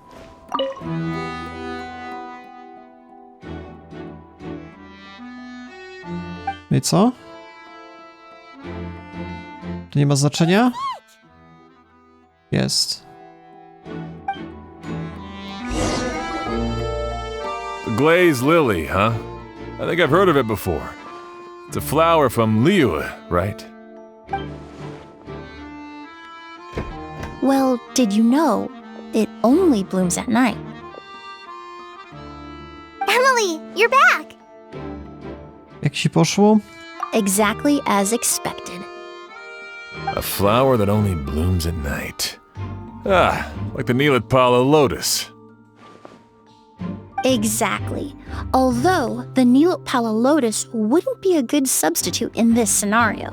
No i co? To nie ma znaczenia? Jest. The glazed lily, huh? I think I've heard of it before. It's a flower from Liyue, right? Well, did you know? It only blooms at night. Emily, you're back. Jak ci poszło? Exactly as expected. A flower that only blooms at night. Ah, like the Neelitpala lotus. Exactly. Although the Neelitpala lotus wouldn't be a good substitute in this scenario.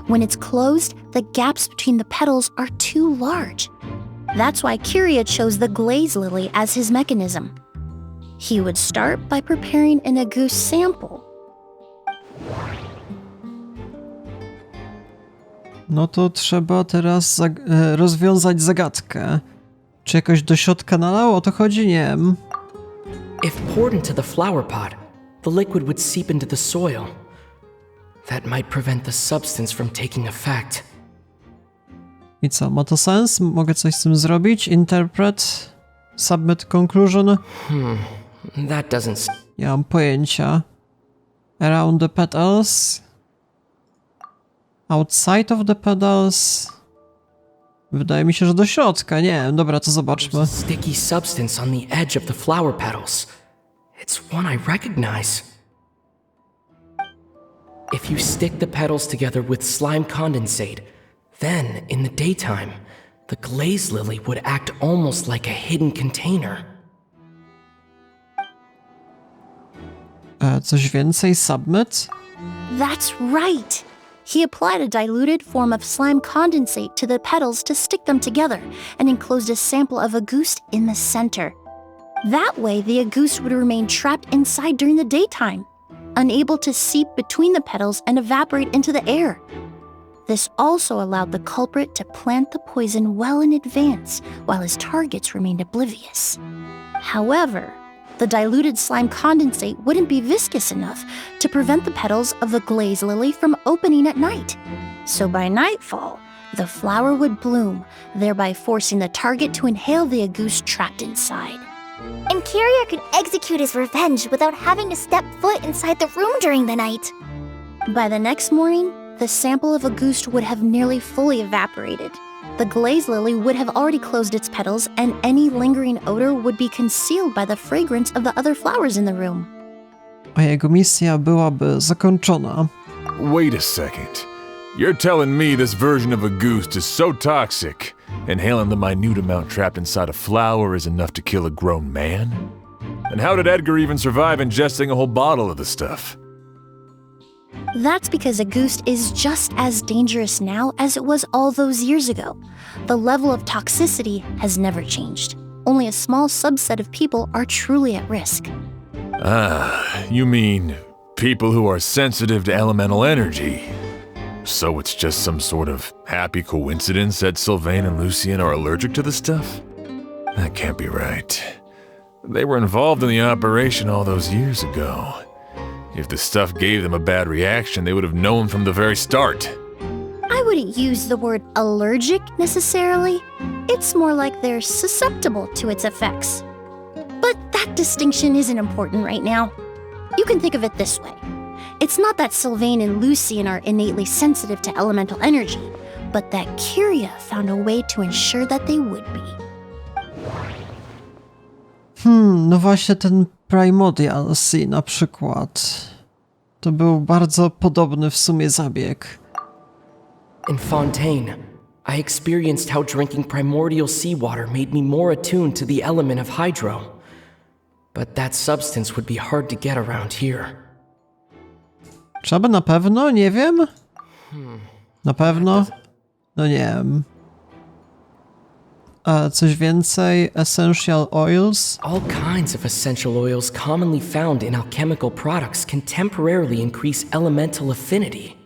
When it's closed, the gaps between the petals are too large. That's why Kyria chose the glaze lily as his mechanism. He would start by preparing an Agus sample. No to trzeba teraz rozwiązać zagadkę. Czy jakoś do środka nalał? O to chodzi? Nie wiem. If poured into the flower pot, the liquid would seep into the soil. That might prevent the substance from taking effect. I co, ma to sens? Mogę coś z tym zrobić? Interpret? Submit conclusion? That doesn't... Nie mam pojęcia. Around the petals? Outside of the petals? Wydaje mi się, że do środka. Nie wiem, dobra, to zobaczmy. Sticky substance on the edge of the flower petals. It's one I recognize. If you stick the petals together with slime condensate, then, in the daytime, the glaze lily would act almost like a hidden container. Coś więcej? Submit? That's right! He applied a diluted form of slime condensate to the petals to stick them together and enclosed a sample of Agoost in the center. That way, the Agoost would remain trapped inside during the daytime, unable to seep between the petals and evaporate into the air. This also allowed the culprit to plant the poison well in advance while his targets remained oblivious. However, the diluted slime condensate wouldn't be viscous enough to prevent the petals of the glaze lily from opening at night. So by nightfall, the flower would bloom, thereby forcing the target to inhale the Agoost trapped inside. And Kyria could execute his revenge without having to step foot inside the room during the night. By the next morning, the sample of Agoost would have nearly fully evaporated. The glaze lily would have already closed its petals, and any lingering odor would be concealed by the fragrance of the other flowers in the room. A jego misja byłaby zakończona. Wait a second. You're telling me this version of a goose is so toxic, inhaling the minute amount trapped inside a flower is enough to kill a grown man? And how did Edgar even survive ingesting a whole bottle of the stuff? That's because Agoost is just as dangerous now as it was all those years ago. The level of toxicity has never changed. Only a small subset of people are truly at risk. Ah, you mean people who are sensitive to elemental energy. So it's just some sort of happy coincidence that Sylvain and Lucien are allergic to the stuff? That can't be right. They were involved in the operation all those years ago. If the stuff gave them a bad reaction, they would have known from the very start. I wouldn't use the word allergic necessarily. It's more like they're susceptible to its effects. But that distinction isn't important right now. You can think of it this way. It's not that Sylvain and Lucien are innately sensitive to elemental energy, but that Kyria found a way to ensure that they would be. No właśnie ten Primordial Sea na przykład. To był bardzo podobny w sumie zabieg. In Fontaine, I experienced how drinking primordial seawater made me more attuned to the element of hydro. But that substance would be hard to get around here. Trzeba na pewno? Nie wiem. Na pewno? No nie wiem. Coś więcej? Essential oils? All kinds of essential oils commonly found in alchemical products can temporarily increase elemental affinity.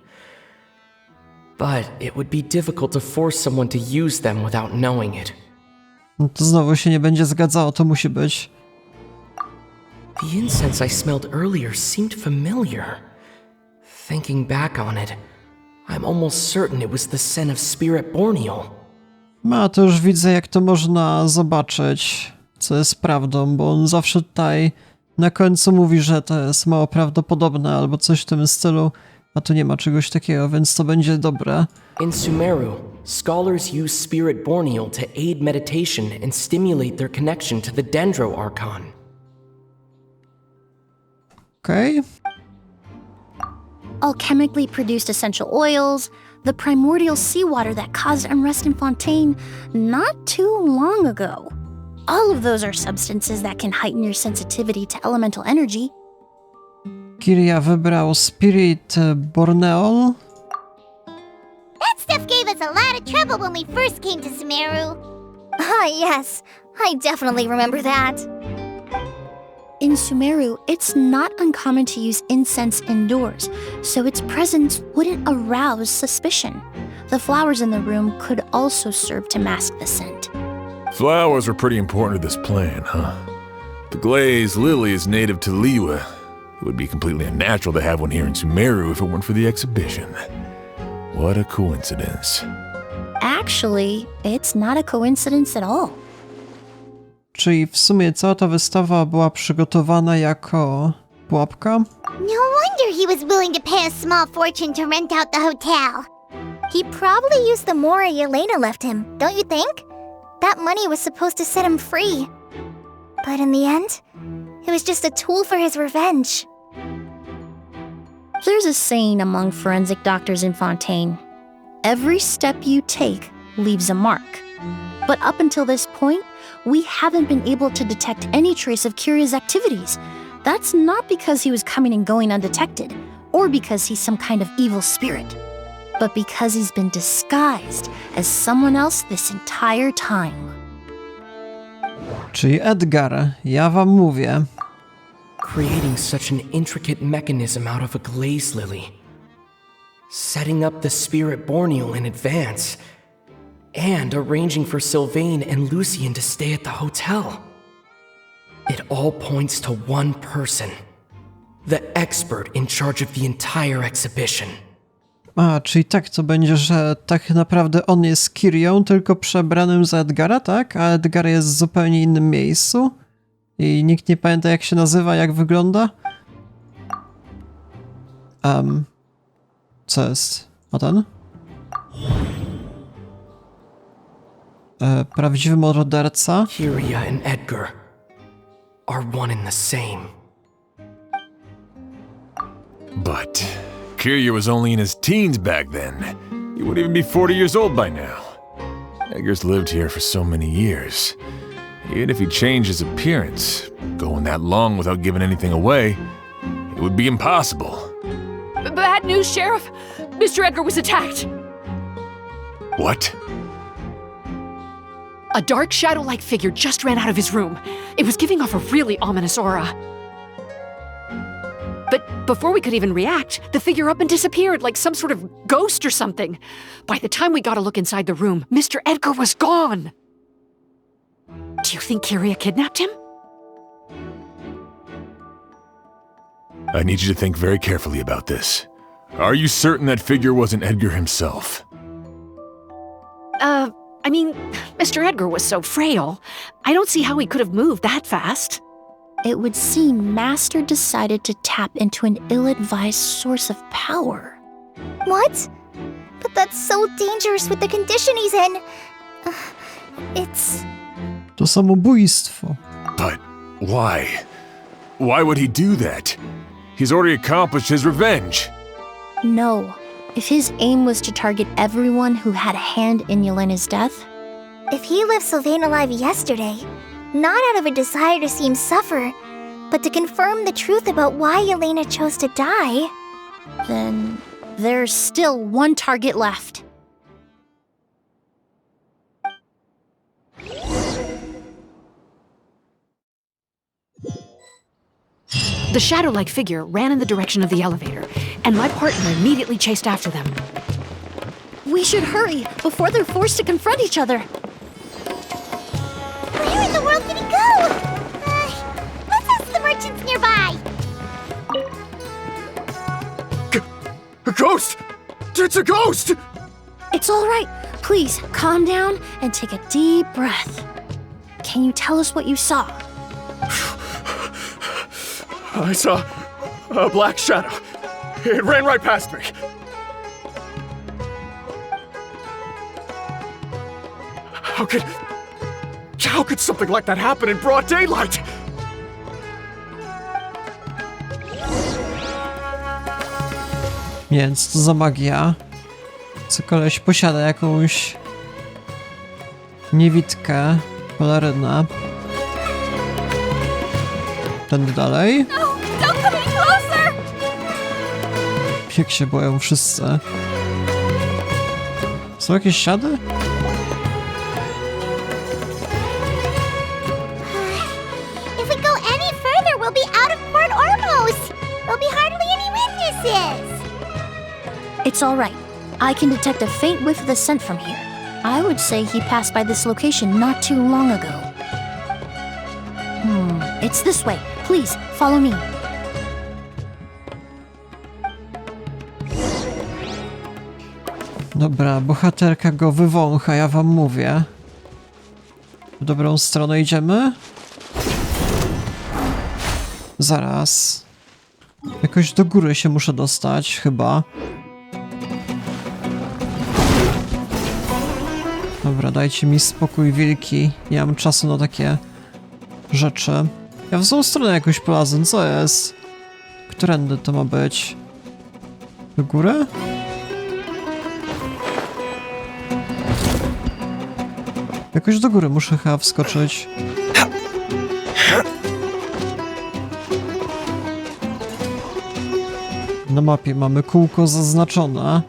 But it would be difficult to force someone to use them without knowing it. No to znowu się nie będzie zgadzało, to musi być. The incense I smelled earlier seemed familiar. Thinking back on it, I'm almost certain it was the scent of Spirit Borneal. No to już widzę, jak to można zobaczyć, co jest prawdą, bo on zawsze tutaj na końcu mówi, że to jest mało prawdopodobne albo coś w tym stylu, a tu nie ma czegoś takiego, więc to będzie dobre. In Sumeru, scholars use Spirit Borneal to aid meditation and stimulate their connection to the Dendro Archon. Okej. Alchemically produced essential oils, The primordial seawater that caused unrest in Fontaine not too long ago. All of those are substances that can heighten your sensitivity to elemental energy. Kiria wybrał Spirit Borneol. That stuff gave us a lot of trouble when we first came to Sumeru. Ah, yes. I definitely remember that. In Sumeru, it's not uncommon to use incense indoors, so its presence wouldn't arouse suspicion. The flowers in the room could also serve to mask the scent. Flowers were pretty important to this plan, huh? The glazed lily is native to Liwa. It would be completely unnatural to have one here in Sumeru if it weren't for the exhibition. What a coincidence. Actually, it's not a coincidence at all. Czyli w sumie cała ta wystawa była przygotowana jako pułapka? No wonder he was willing to pay a small fortune to rent out the hotel. He probably used the mora Yelena left him, don't you think? That money was supposed to set him free. But in the end, it was just a tool for his revenge. There's a saying among forensic doctors in Fontaine. Every step you take leaves a mark. But up until this point, we haven't been able to detect any trace of Kiria's activities. That's not because he was coming and going undetected, or because he's some kind of evil spirit, but because he's been disguised as someone else this entire time. Czyli Edgar, ja wam mówię. Creating such an intricate mechanism out of a glaze lily. Setting up the spirit borneal in advance. And arranging for Sylvain and Lucien to stay at the hotel. It all points to one person. The expert in charge of the entire exhibition. A, czyli tak to będzie, że tak naprawdę on jest Kirią, tylko przebranym za Edgara, tak? A Edgar jest w zupełnie innym miejscu? I nikt nie pamięta, jak się nazywa, jak wygląda? Co jest? O ten? Prawdziwy morderca? Kiria and Edgar are one and the same. But Kiria was only in his teens back then. He wouldn't even be 40 years old by now. Edgar's lived here for so many years. Even if he changed his appearance, going that long without giving anything away, it would be impossible. Bad news, Sheriff! Mr. Edgar was attacked! What? A dark shadow-like figure just ran out of his room. It was giving off a really ominous aura. But before we could even react, the figure up and disappeared like some sort of ghost or something. By the time we got a look inside the room, Mr. Edgar was gone. Do you think Kiria kidnapped him? I need you to think very carefully about this. Are you certain that figure wasn't Edgar himself? I mean, Mr. Edgar was so frail. I don't see how he could have moved that fast. It would seem Master decided to tap into an ill-advised source of power. What? But that's so dangerous with the condition he's in. It's... To samobójstwo. But why? Why would he do that? He's already accomplished his revenge. No. If his aim was to target everyone who had a hand in Yelena's death... If he left Sylvain alive yesterday, not out of a desire to see him suffer, but to confirm the truth about why Yelena chose to die... Then there's still one target left. The shadow-like figure ran in the direction of the elevator, and my partner immediately chased after them. We should hurry before they're forced to confront each other. Where in the world did he go? Let's ask the merchants nearby. A ghost! It's a ghost! It's all right. Please, calm down and take a deep breath. Can you tell us what you saw? I saw a black shadow. It ran right past me. How could something like that happen in broad daylight? Więc co za magia? Co koleś posiada jakąś niewidkę, pelerynę. Tędy dalej. Jak się boją wszyscy. Są jakieś ślady? If we go any further, we'll be out of Port Ormos. There'll be hardly any witnesses. It's all right. I can detect a faint whiff of the scent from here. I would say he passed by this location not too long ago. It's this way. Please, follow me. Dobra, bohaterka go wywącha, ja wam mówię. W dobrą stronę idziemy? Zaraz. Jakoś do góry się muszę dostać, chyba. Dobra, dajcie mi spokój, wilki. Nie mam czasu na takie rzeczy. Ja w złą stronę jakoś polazłem, co jest? Którędy to ma być? Do góry? Jakoś do góry muszę chyba wskoczyć. Na mapie mamy kółko zaznaczone.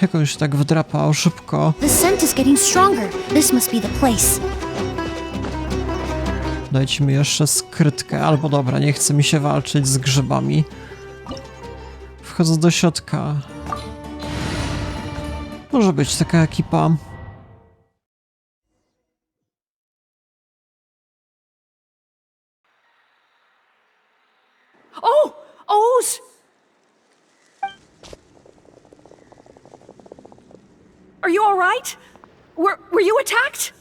Jak on się tak wdrapał szybko. The scent is getting stronger. This must be the place. Dajcie mi jeszcze skrytkę, albo dobra, nie chce mi się walczyć z grzybami. Wchodzę do środka. Może być taka ekipa. Oh! O's! Are you all right? Were you attacked?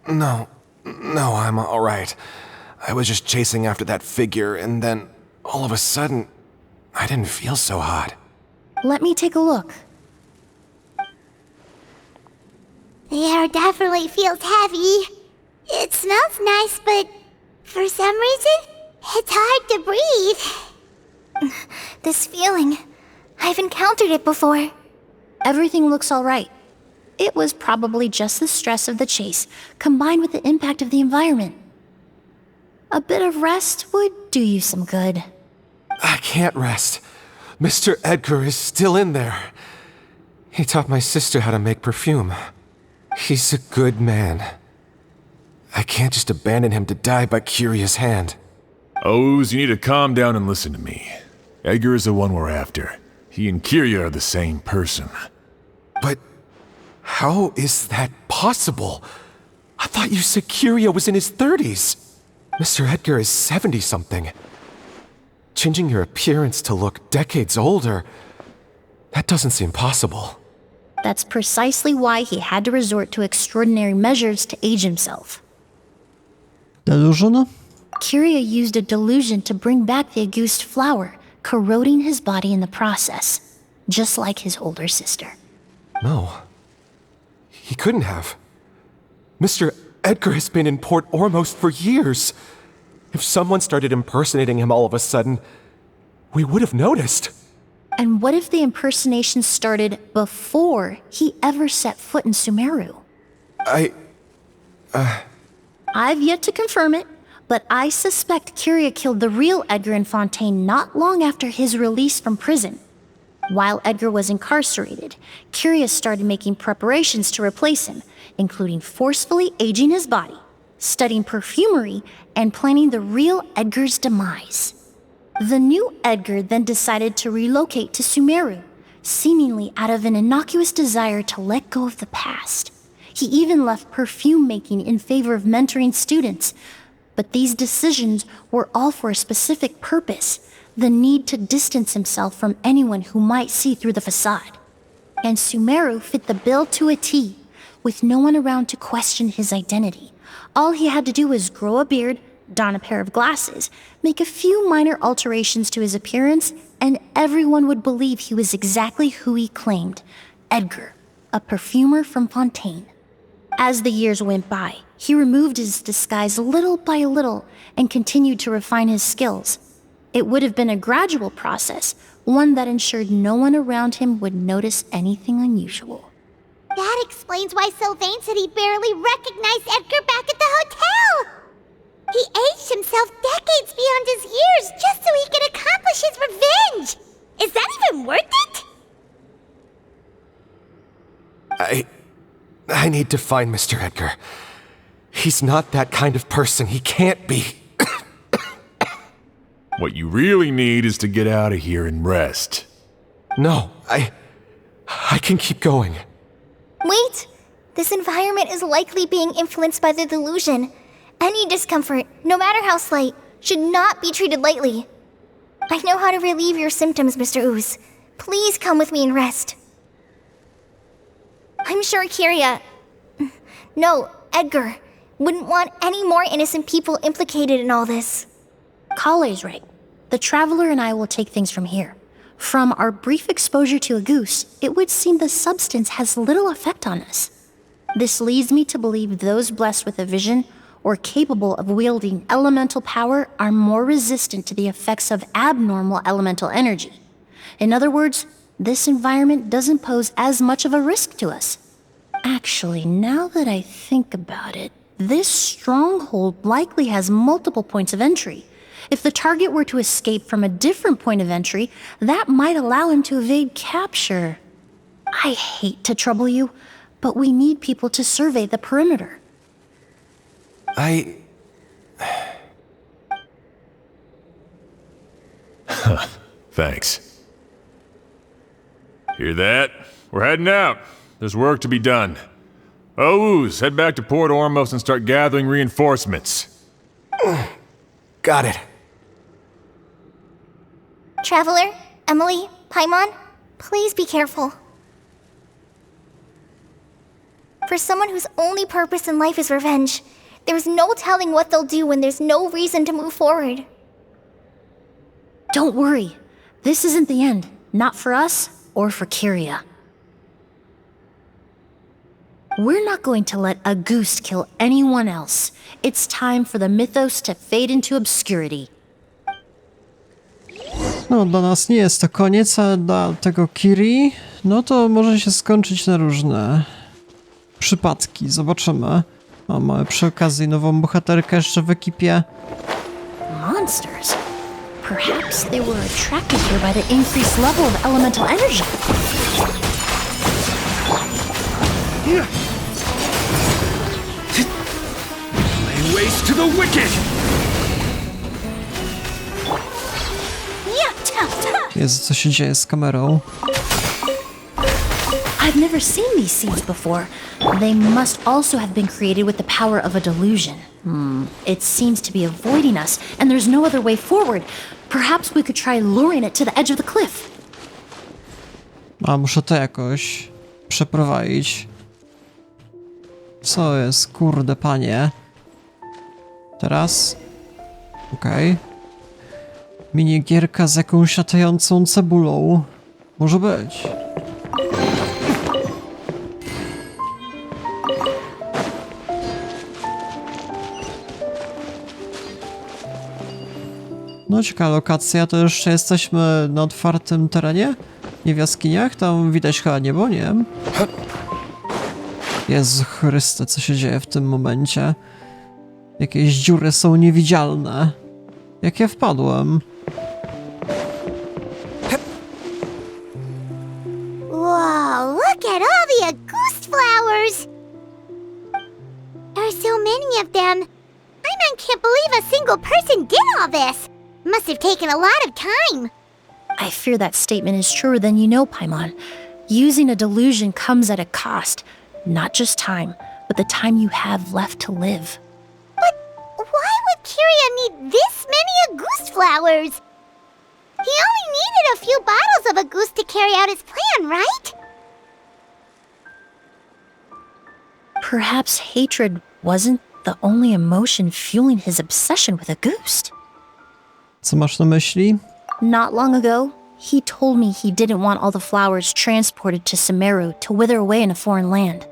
No, I'm all right. I was just chasing after that figure, and then, all of a sudden, I didn't feel so hot. Let me take a look. The air definitely feels heavy. It smells nice, but for some reason, it's hard to breathe. This feeling, I've encountered it before. Everything looks all right. It was probably just the stress of the chase, combined with the impact of the environment. A bit of rest would do you some good. I can't rest. Mr. Edgar is still in there. He taught my sister how to make perfume. He's a good man. I can't just abandon him to die by Curia's hand. O's, you need to calm down and listen to me. Edgar is the one we're after. He and Kyria are the same person. But how is that possible? I thought you said Kyria was in his 30s. Mr. Edgar is 70-something. Changing your appearance to look decades older, that doesn't seem possible. That's precisely why he had to resort to extraordinary measures to age himself. Delusion? Kyria used a delusion to bring back the Auguste flower, corroding his body in the process, just like his older sister. No. He couldn't have. Mr. Edgar has been in Port Ormos for years. If someone started impersonating him all of a sudden, we would have noticed. And what if the impersonation started before he ever set foot in Sumeru? I've yet to confirm it, but I suspect Kyria killed the real Edgar in Fontaine not long after his release from prison. While Edgar was incarcerated, Kyria started making preparations to replace him, including forcefully aging his body, studying perfumery, and planning the real Edgar's demise. The new Edgar then decided to relocate to Sumeru, seemingly out of an innocuous desire to let go of the past. He even left perfume making in favor of mentoring students, but these decisions were all for a specific purpose: the need to distance himself from anyone who might see through the facade. And Sumeru fit the bill to a T, with no one around to question his identity. All he had to do was grow a beard, don a pair of glasses, make a few minor alterations to his appearance, and everyone would believe he was exactly who he claimed: Edgar, a perfumer from Fontaine. As the years went by, he removed his disguise little by little and continued to refine his skills. It would have been a gradual process, one that ensured no one around him would notice anything unusual. That explains why Sylvain said he barely recognized Edgar back at the hotel! He aged himself decades beyond his years just so he could accomplish his revenge! Is that even worth it? I need to find Mr. Edgar. He's not that kind of person. He can't be. What you really need is to get out of here and rest. No, I can keep going. Wait! This environment is likely being influenced by the delusion. Any discomfort, no matter how slight, should not be treated lightly. I know how to relieve your symptoms, Mr. Ooze. Please come with me and rest. I'm sure Kyria... No, Edgar wouldn't want any more innocent people implicated in all this. Kale's right. The Traveler and I will take things from here. From our brief exposure to a goose, it would seem the substance has little effect on us. This leads me to believe those blessed with a vision or capable of wielding elemental power are more resistant to the effects of abnormal elemental energy. In other words, this environment doesn't pose as much of a risk to us. Actually, now that I think about it, this stronghold likely has multiple points of entry. If the target were to escape from a different point of entry, that might allow him to evade capture. I hate to trouble you, but we need people to survey the perimeter. Thanks. Hear that? We're heading out. There's work to be done. Ooze, head back to Port Ormos and start gathering reinforcements. Got it. Traveler, Emilie, Paimon, please be careful. For someone whose only purpose in life is revenge, there's no telling what they'll do when there's no reason to move forward. Don't worry. This isn't the end. Not for us or for Kyria. We're not going to let a goose kill anyone else. It's time for the mythos to fade into obscurity. No, dla nas nie jest to koniec, ale dla tego Kiri, no to może się skończyć na różne przypadki. Zobaczymy. O, mamy przy okazji nową bohaterkę jeszcze w ekipie. Monsters. Perhaps they were attracted here by the increased level of elemental energy. Lay waste to the wicked! Jezu, co się dzieje z kamerą? I've never seen these seeds before. They must also have been created with the power of a delusion. It seems to be avoiding us, and there's no other way forward. Perhaps we could try luring it to the edge of the cliff. A, muszę to jakoś przeprowadzić. Co jest, kurde panie? Teraz? Okej. Minigierka z jakąś latającą cebulą. Może być. No ciekawa lokacja, to jeszcze jesteśmy na otwartym terenie? Nie w jaskiniach? Tam widać chyba niebo, nie wiem. Jezu Chryste, co się dzieje w tym momencie? Jakieś dziury są niewidzialne. Jak ja wpadłem? Whoa, look at all the Auguste flowers! There are so many of them. I can't believe a single person did all this. Must have taken a lot of time. I fear that statement is truer than you know, Paimon. Using a delusion comes at a cost. Not just time, but the time you have left to live. But why would Kyria need this many Auguste flowers? He only needed a few bottles of Auguste to carry out his plan, right? Perhaps hatred wasn't the only emotion fueling his obsession with Auguste. Co masz na myśli? Not long ago, he told me he didn't want all the flowers transported to Sumeru to wither away in a foreign land.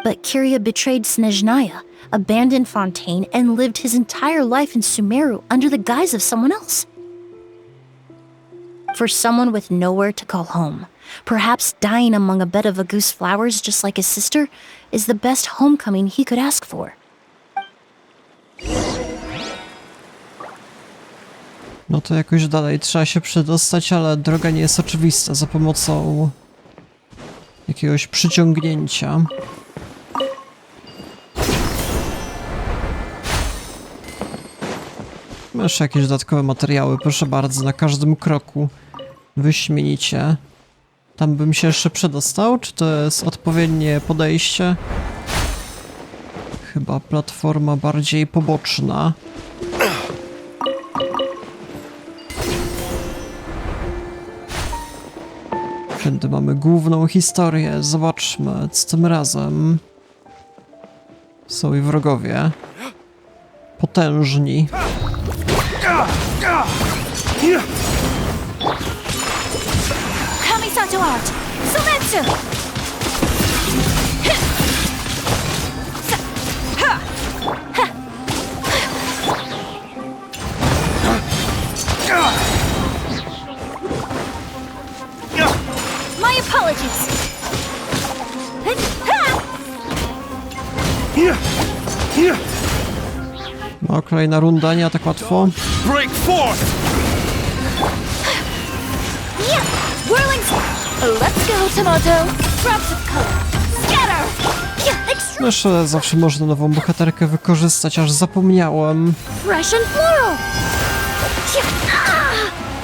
But Kyria betrayed Snezhnaya, abandoned Fontaine, and lived his entire life in Sumeru under the guise of someone else. For someone with nowhere to call home, perhaps dying among a bed of Agus flowers just like his sister is the best homecoming he could ask for. No to jakoś dalej trzeba się przedostać, ale droga nie jest oczywista za pomocą jakiegoś przyciągnięcia. Masz jakieś dodatkowe materiały, proszę bardzo, na każdym kroku. Wyśmienicie. Tam bym się jeszcze przedostał? Czy to jest odpowiednie podejście? Chyba platforma bardziej poboczna. Wszędzie mamy główną historię. Zobaczmy, co tym razem. Są i wrogowie. Potężni. Kamisato art! Sumetsu! My apologies! No, kolejna runda, nie tak łatwo. Break forth! Yeah! Whirling... Let's go, Tomato! Drops of color! Scatter! Yeah! No jeszcze zawsze można nową bohaterkę wykorzystać, aż zapomniałem. Fresh and floral!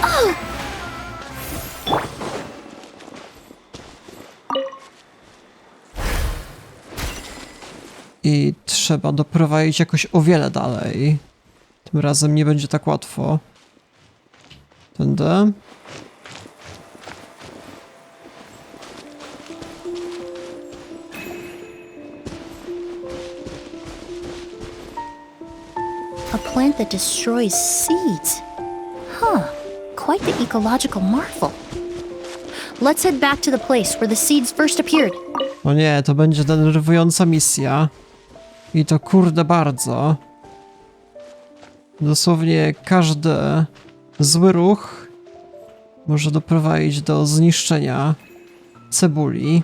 Oh! I trzeba doprowadzić jakoś o wiele dalej. Tym razem nie będzie tak łatwo. Tędy. A plant that destroys seeds. Huh, quite the ecological marvel. Let's head back to the place where the seeds first appeared. O nie, to będzie denerwująca misja. I to kurde bardzo. Dosłownie każdy zły ruch może doprowadzić do zniszczenia cebuli.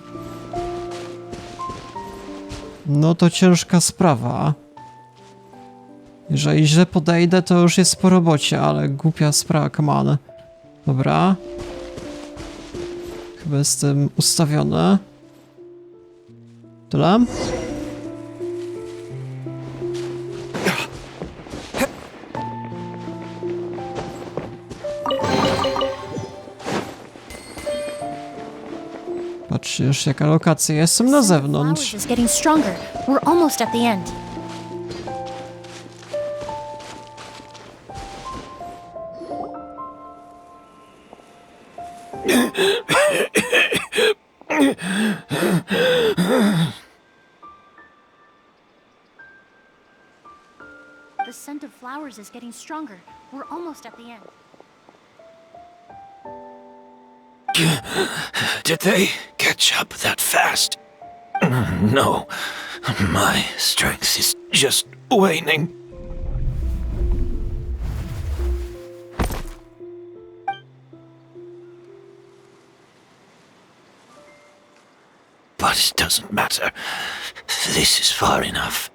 No to ciężka sprawa. Jeżeli źle podejdę, to już jest po robocie, ale głupia sprawa, come on. Dobra. Chyba jestem ustawiony. Tyle? Patrzcie już jaka lokacja. Jestem na zewnątrz. Is getting stronger. We're almost at the end. The scent of flowers is getting stronger. We're almost at the end. Did they catch up that fast? No. My strength is just waning. But it doesn't matter. This is far enough.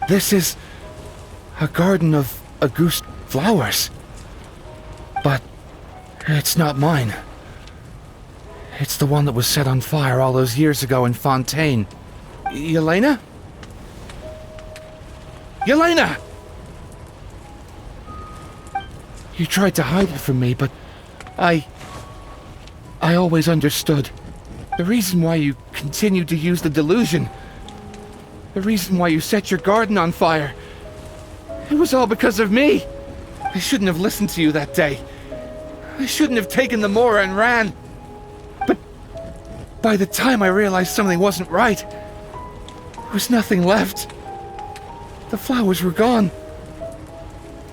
This is a garden of Auguste flowers. But it's not mine. It's the one that was set on fire all those years ago in Fontaine. Yelena? Yelena! You tried to hide it from me, but I always understood. The reason why you continued to use the delusion, the reason why you set your garden on fire, it was all because of me. I shouldn't have listened to you that day. I shouldn't have taken the Mora and ran. But by the time I realized something wasn't right, there was nothing left. The flowers were gone.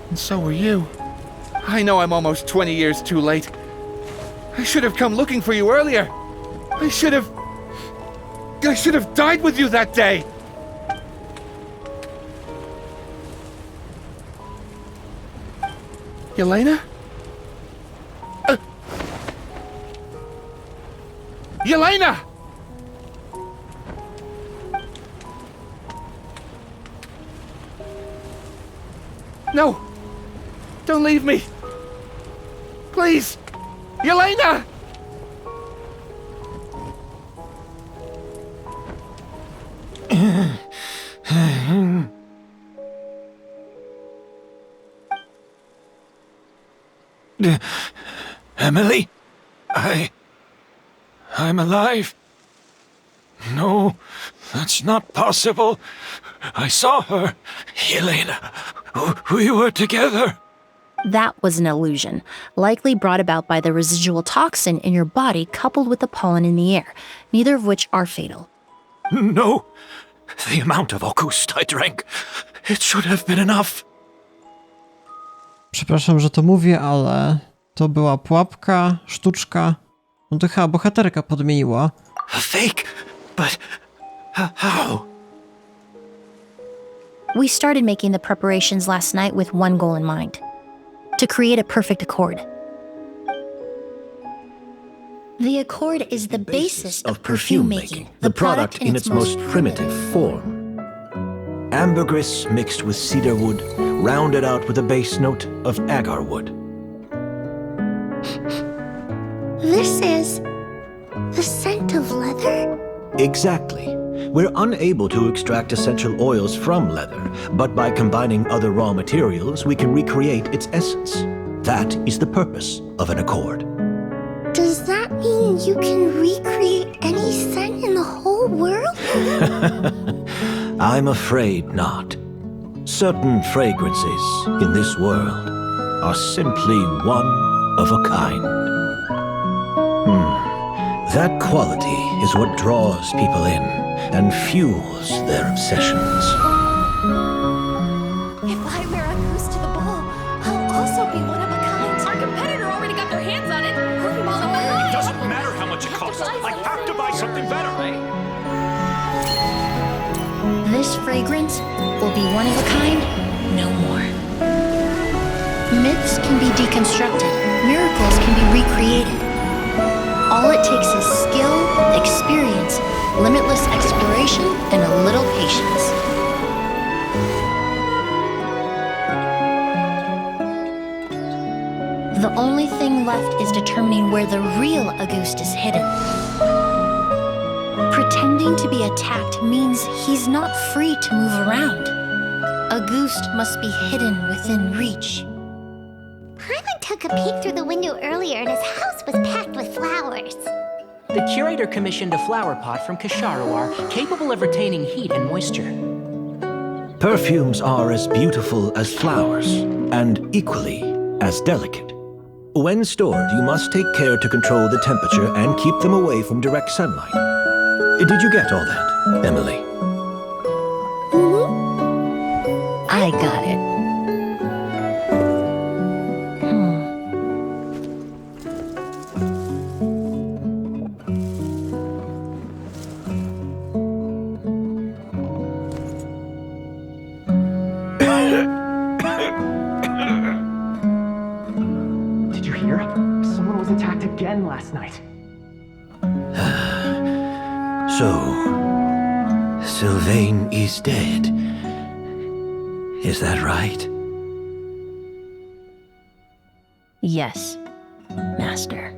And so were you. I know I'm almost 20 years too late, I should have come looking for you earlier. I should have died with you that day. Yelena? Yelena! No! Don't leave me! Please! Yelena! Emilie? I'm alive. No, that's not possible. I saw her. Yelena, we were together. That was an illusion, likely brought about by the residual toxin in your body coupled with the pollen in the air, neither of which are fatal. No, the amount of August I drank, it should have been enough. Przepraszam, że to mówię, ale to była pułapka, sztuczka. No to chyba bohaterka podmieniła. A fake? But how? We started making the preparations last night with one goal in mind. To create a perfect accord. The accord is the basis of perfume making, the product in its most primitive form. Ambergris mixed with cedar wood, rounded out with a base note of agar wood. This is the scent of leather? Exactly. We're unable to extract essential oils from leather, but by combining other raw materials, we can recreate its essence. That is the purpose of an accord. Does that mean you can recreate any scent in the whole world? I'm afraid not. Certain fragrances in this world are simply one of a kind. That quality is what draws people in and fuels their obsessions. If I wear a goose to the ball, I'll also be one of a kind. Our competitor already got their hands on it. It doesn't matter how much it costs. I have to buy something better. This fragrance will be one of a kind, no more. Myths can be deconstructed. Miracles can be recreated. All it takes is skill, experience, limitless exploration, and a little patience. The only thing left is determining where the real Auguste is hidden. Pretending to be attacked means he's not free to move around. Auguste must be hidden within reach. Paimon took a peek through the window earlier and his house was packed with flowers. The curator commissioned a flower pot from Kasharawar, capable of retaining heat and moisture. Perfumes are as beautiful as flowers, and equally as delicate. When stored, you must take care to control the temperature and keep them away from direct sunlight. Did you get all that, Emilie? I got it. Did you hear? Someone was attacked again last night. So, Sylvain is dead. Is that right? Yes, Master.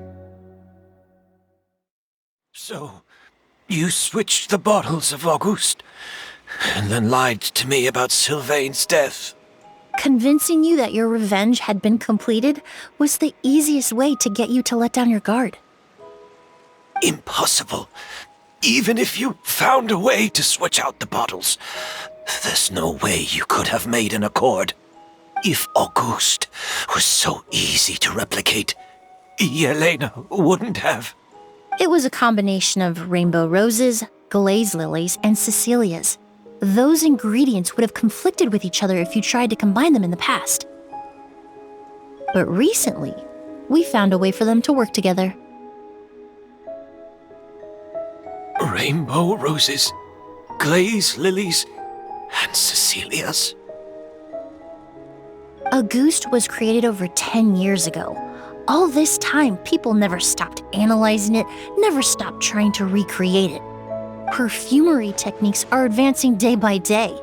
So, you switched the bottles of Auguste, and then lied to me about Sylvain's death. Convincing you that your revenge had been completed was the easiest way to get you to let down your guard. Impossible. Even if you found a way to switch out the bottles, there's no way you could have made an accord. If Auguste was so easy to replicate, Yelena wouldn't have. It was a combination of rainbow roses, glaze lilies, and Cecilias. Those ingredients would have conflicted with each other if you tried to combine them in the past. But recently, we found a way for them to work together. Rainbow roses, glaze lilies, and Cecilias. Auguste was created over 10 years ago. All this time, people never stopped analyzing it, never stopped trying to recreate it. Perfumery techniques are advancing day by day.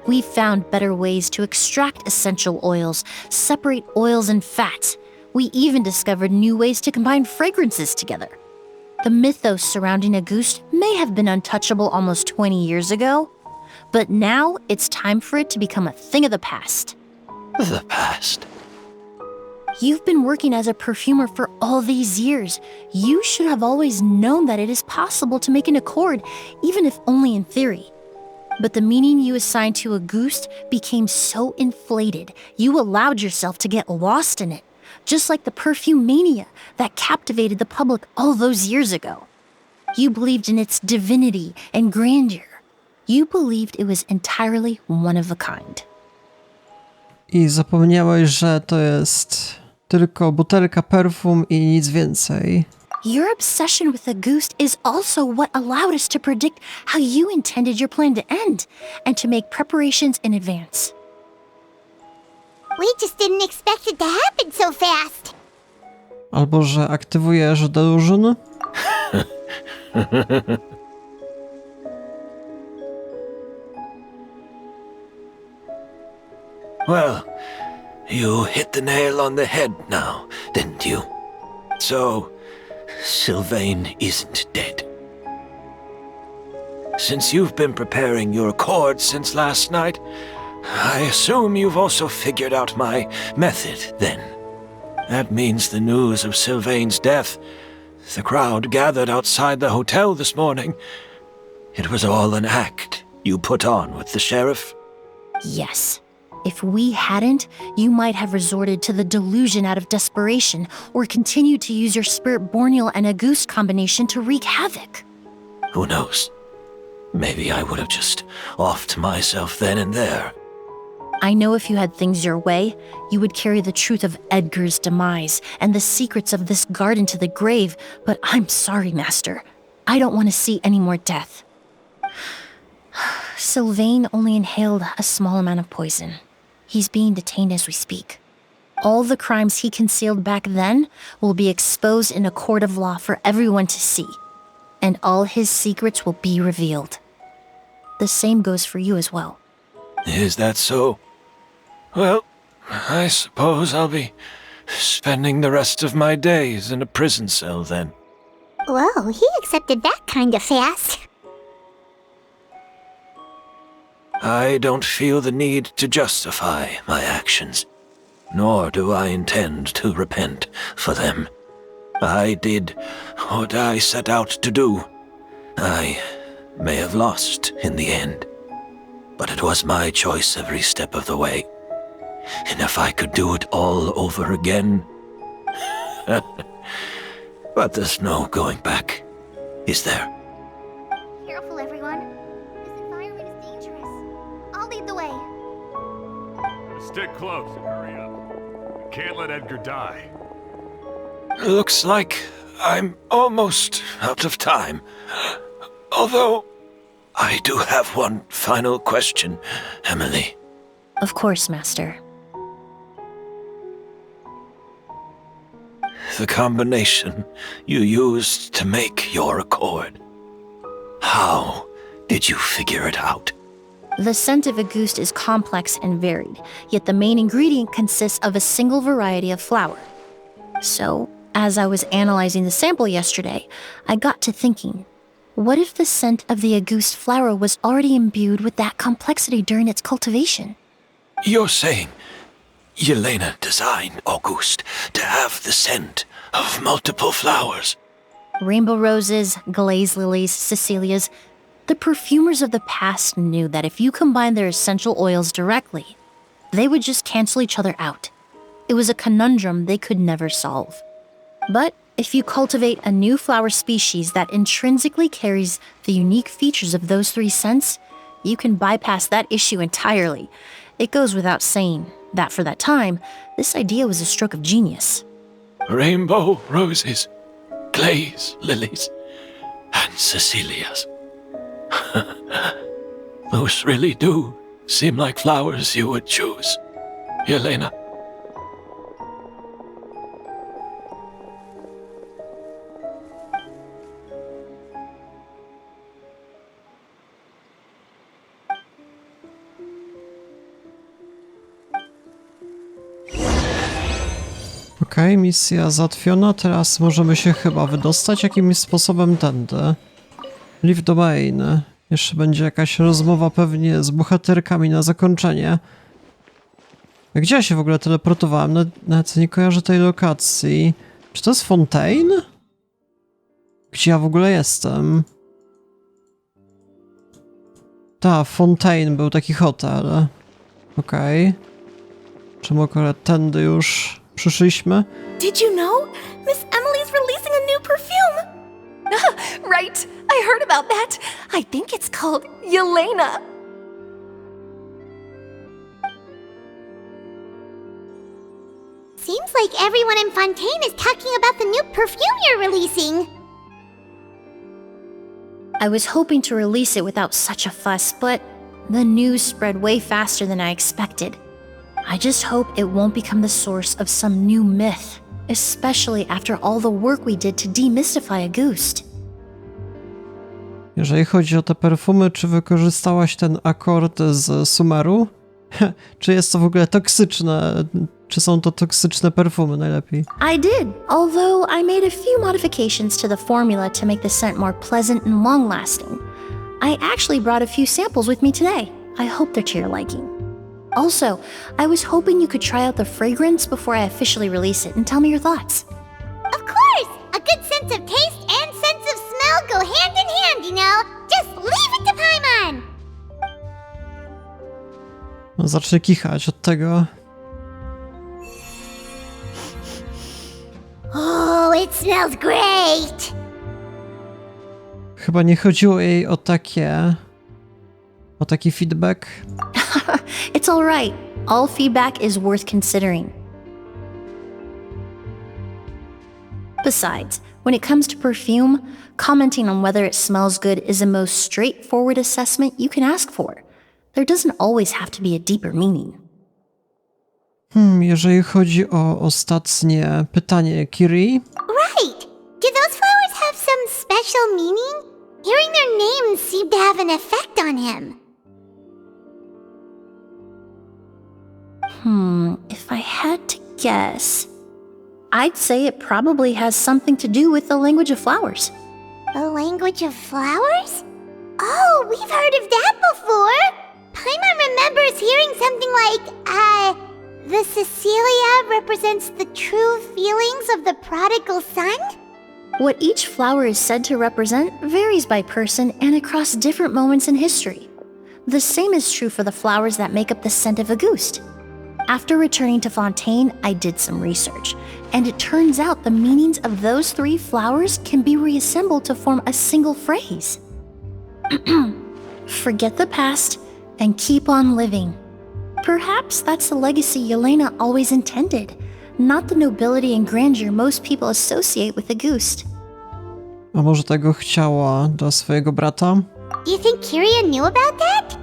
We've found better ways to extract essential oils, separate oils and fats. We even discovered new ways to combine fragrances together. The mythos surrounding Auguste may have been untouchable almost 20 years ago, but now it's time for it to become a thing of the past. The past? You've been working as a perfumer for all these years. You should have always known that it is possible to make an accord, even if only in theory. But the meaning you assigned to Auguste became so inflated, you allowed yourself to get lost in it, just like the perfume mania that captivated the public all those years ago. You believed in its divinity and grandeur. You believed it was entirely one of a kind. I zapomniałeś, że to jest tylko butelka perfum i nic więcej. Your obsession with Auguste is also what allowed us to predict how you intended your plan to end and to make preparations in advance. We just didn't expect it to happen so fast. Albo że aktywujesz delusion? Well, you hit the nail on the head now, didn't you? So, Sylvain isn't dead. Since you've been preparing your accord since last night, I assume you've also figured out my method, then. That means the news of Sylvain's death, the crowd gathered outside the hotel this morning, it was all an act you put on with the sheriff? Yes. If we hadn't, you might have resorted to the delusion out of desperation or continued to use your spirit Borneal and Auguste combination to wreak havoc. Who knows? Maybe I would have just offed myself then and there. I know if you had things your way, you would carry the truth of Edgar's demise and the secrets of this garden to the grave, but I'm sorry, Master. I don't want to see any more death. Sylvain only inhaled a small amount of poison. He's being detained as we speak. All the crimes he concealed back then will be exposed in a court of law for everyone to see, and all his secrets will be revealed. The same goes for you as well. Is that so? Well, I suppose I'll be spending the rest of my days in a prison cell then. Whoa, he accepted that kind of fast. I don't feel the need to justify my actions, nor do I intend to repent for them. I did what I set out to do. I may have lost in the end, but it was my choice every step of the way. And if I could do it all over again... But there's no going back, is there? Careful, everyone. This environment is dangerous. I'll lead the way. Stick close and hurry up. We can't let Edgar die. Looks like I'm almost out of time. Although, I do have one final question, Emilie. Of course, Master. The combination you used to make your accord. How did you figure it out? The scent of Auguste is complex and varied, yet the main ingredient consists of a single variety of flower. So, as I was analyzing the sample yesterday, I got to thinking, what if the scent of the Auguste flower was already imbued with that complexity during its cultivation? You're saying Yelena designed Auguste to have the scent of multiple flowers? Rainbow roses, glaze lilies, Cecilias. The perfumers of the past knew that if you combined their essential oils directly, they would just cancel each other out. It was a conundrum they could never solve. But if you cultivate a new flower species that intrinsically carries the unique features of those three scents, you can bypass that issue entirely. It goes without saying that for that time, this idea was a stroke of genius. Rainbow roses, glaze lilies, and Cecilias. Those really do seem like flowers you would choose, Yelena. Okej, misja załatwiona, teraz możemy się chyba wydostać jakimś sposobem tędy. Leave domain. Jeszcze będzie jakaś rozmowa pewnie z bohaterkami na zakończenie. Gdzie ja się w ogóle teleportowałem? Nawet nie kojarzę tej lokacji. Czy to jest Fontaine? Gdzie ja w ogóle jestem? Ta, Fontaine był taki hotel. Okej. Czemu akurat tędy już przyszliśmy? Did you know? Miss Emily's releasing a new perfume! Right, I heard about that. I think it's called Yelena. Seems like everyone in Fontaine is talking about the new perfume you're releasing. I was hoping to release it without such a fuss, but the news spread way faster than I expected. I just hope it won't become the source of some new myth, especially after all the work we did to demystify a ghost. Jeżeli chodzi o te perfumy, czy wykorzystałaś ten akord z Sumeru? Czy jest to w ogóle toksyczne? Czy są to toksyczne perfumy najlepiej? I did, although I made a few modifications to the formula to make the scent more pleasant and long-lasting. I actually brought a few samples with me today. I hope they're to your liking. Also, I was hoping you could try out the fragrance before I officially release it and tell me your thoughts. Of course! A good sense of taste and sense of smell go hand in hand, you know? Just leave it to Paimon! No, zacznę kichać od tego. Oh, it smells great! Chyba nie chodziło jej o taki feedback. It's alright. All feedback is worth considering. Besides, when it comes to perfume, commenting on whether it smells good is the most straightforward assessment you can ask for. There doesn't always have to be a deeper meaning. Jeżeli chodzi o ostatnie pytanie Kiri. Right! Do those flowers have some special meaning? Hearing their names seemed to have an effect on him. If I had to guess, I'd say it probably has something to do with the language of flowers. The language of flowers? Oh, we've heard of that before! Paimon remembers hearing something like, the Cecilia represents the true feelings of the prodigal son? What each flower is said to represent varies by person and across different moments in history. The same is true for the flowers that make up the scent of a ghost. After returning to Fontaine, I did some research, and it turns out the meanings of those 3 flowers can be reassembled to form a single phrase. Forget the past and keep on living. Perhaps that's the legacy Yelena always intended, not the nobility and grandeur most people associate with a ghost. A może tego chciała dla swojego brata? Do you think Kiria knew about that?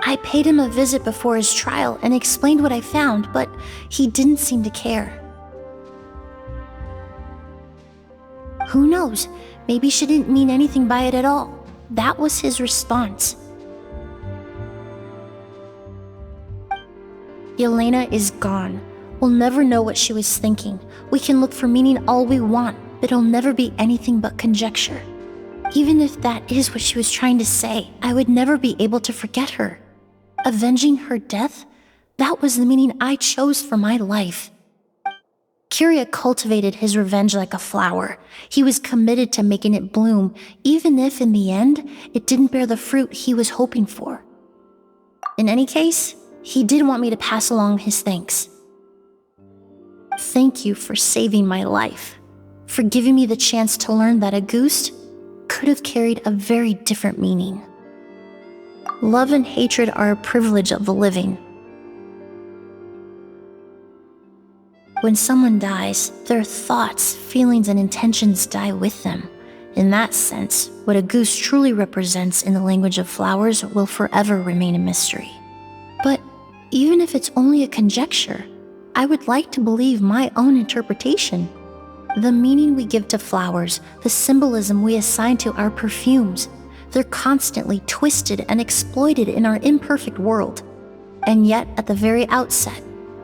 I paid him a visit before his trial and explained what I found, but he didn't seem to care. Who knows? Maybe she didn't mean anything by it at all. That was his response. Yelena is gone. We'll never know what she was thinking. We can look for meaning all we want, but it'll never be anything but conjecture. Even if that is what she was trying to say, I would never be able to forget her. Avenging her death? That was the meaning I chose for my life. Kiria cultivated his revenge like a flower. He was committed to making it bloom, even if in the end, it didn't bear the fruit he was hoping for. In any case, he did want me to pass along his thanks. Thank you for saving my life, for giving me the chance to learn that a ghost could have carried a very different meaning. Love and hatred are a privilege of the living. When someone dies, their thoughts, feelings, and intentions die with them. In that sense, what a goose truly represents in the language of flowers will forever remain a mystery. But even if it's only a conjecture, I would like to believe my own interpretation. The meaning we give to flowers, the symbolism we assign to our perfumes, they're constantly twisted and exploited in our imperfect world. And yet, at the very outset,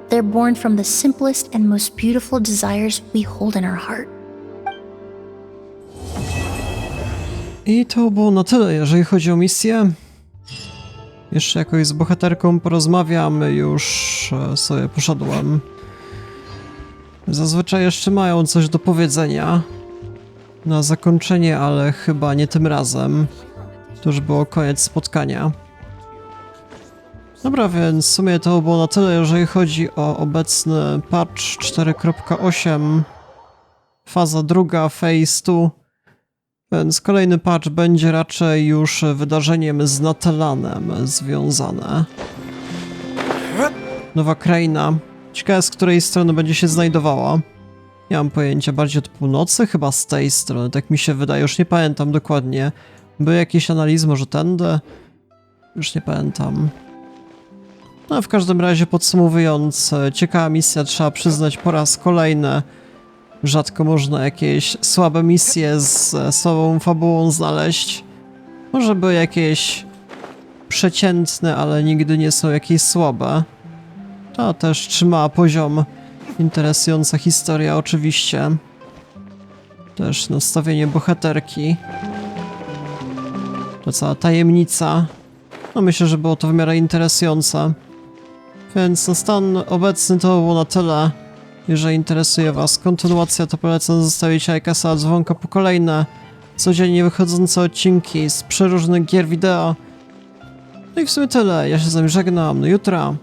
they're born from the simplest and most beautiful desires we hold in our heart. I to było na tyle, jeżeli chodzi o misję. Jeszcze jakoś z bohaterką porozmawiam, już sobie poszedłem. Zazwyczaj jeszcze mają coś do powiedzenia na zakończenie, ale chyba nie tym razem. To już było koniec spotkania. Dobra, więc w sumie to było na tyle, jeżeli chodzi o obecny patch 4.8. Faza druga, phase 2. Więc kolejny patch będzie raczej już wydarzeniem z Natalanem związane. Nowa kraina. Ciekawe, z której strony będzie się znajdowała. Nie mam pojęcia, bardziej od północy? Chyba z tej strony, tak mi się wydaje, już nie pamiętam dokładnie. Były jakieś analizy, może tędy? Już nie pamiętam. No, w każdym razie podsumowując, ciekawa misja, trzeba przyznać po raz kolejny. Rzadko można jakieś słabe misje z słabą fabułą znaleźć. Może były jakieś przeciętne, ale nigdy nie są jakieś słabe. To też trzyma poziom. Interesująca historia oczywiście. Też nastawienie bohaterki. To cała tajemnica. No myślę, że było to w miarę interesujące. Więc na stan obecny to było na tyle. Jeżeli interesuje Was kontynuacja, to polecam zostawić lajka, dzwonka po kolejne codziennie wychodzące odcinki z przeróżnych gier wideo. No i w sumie tyle. Ja się z wami żegnam. Do jutra.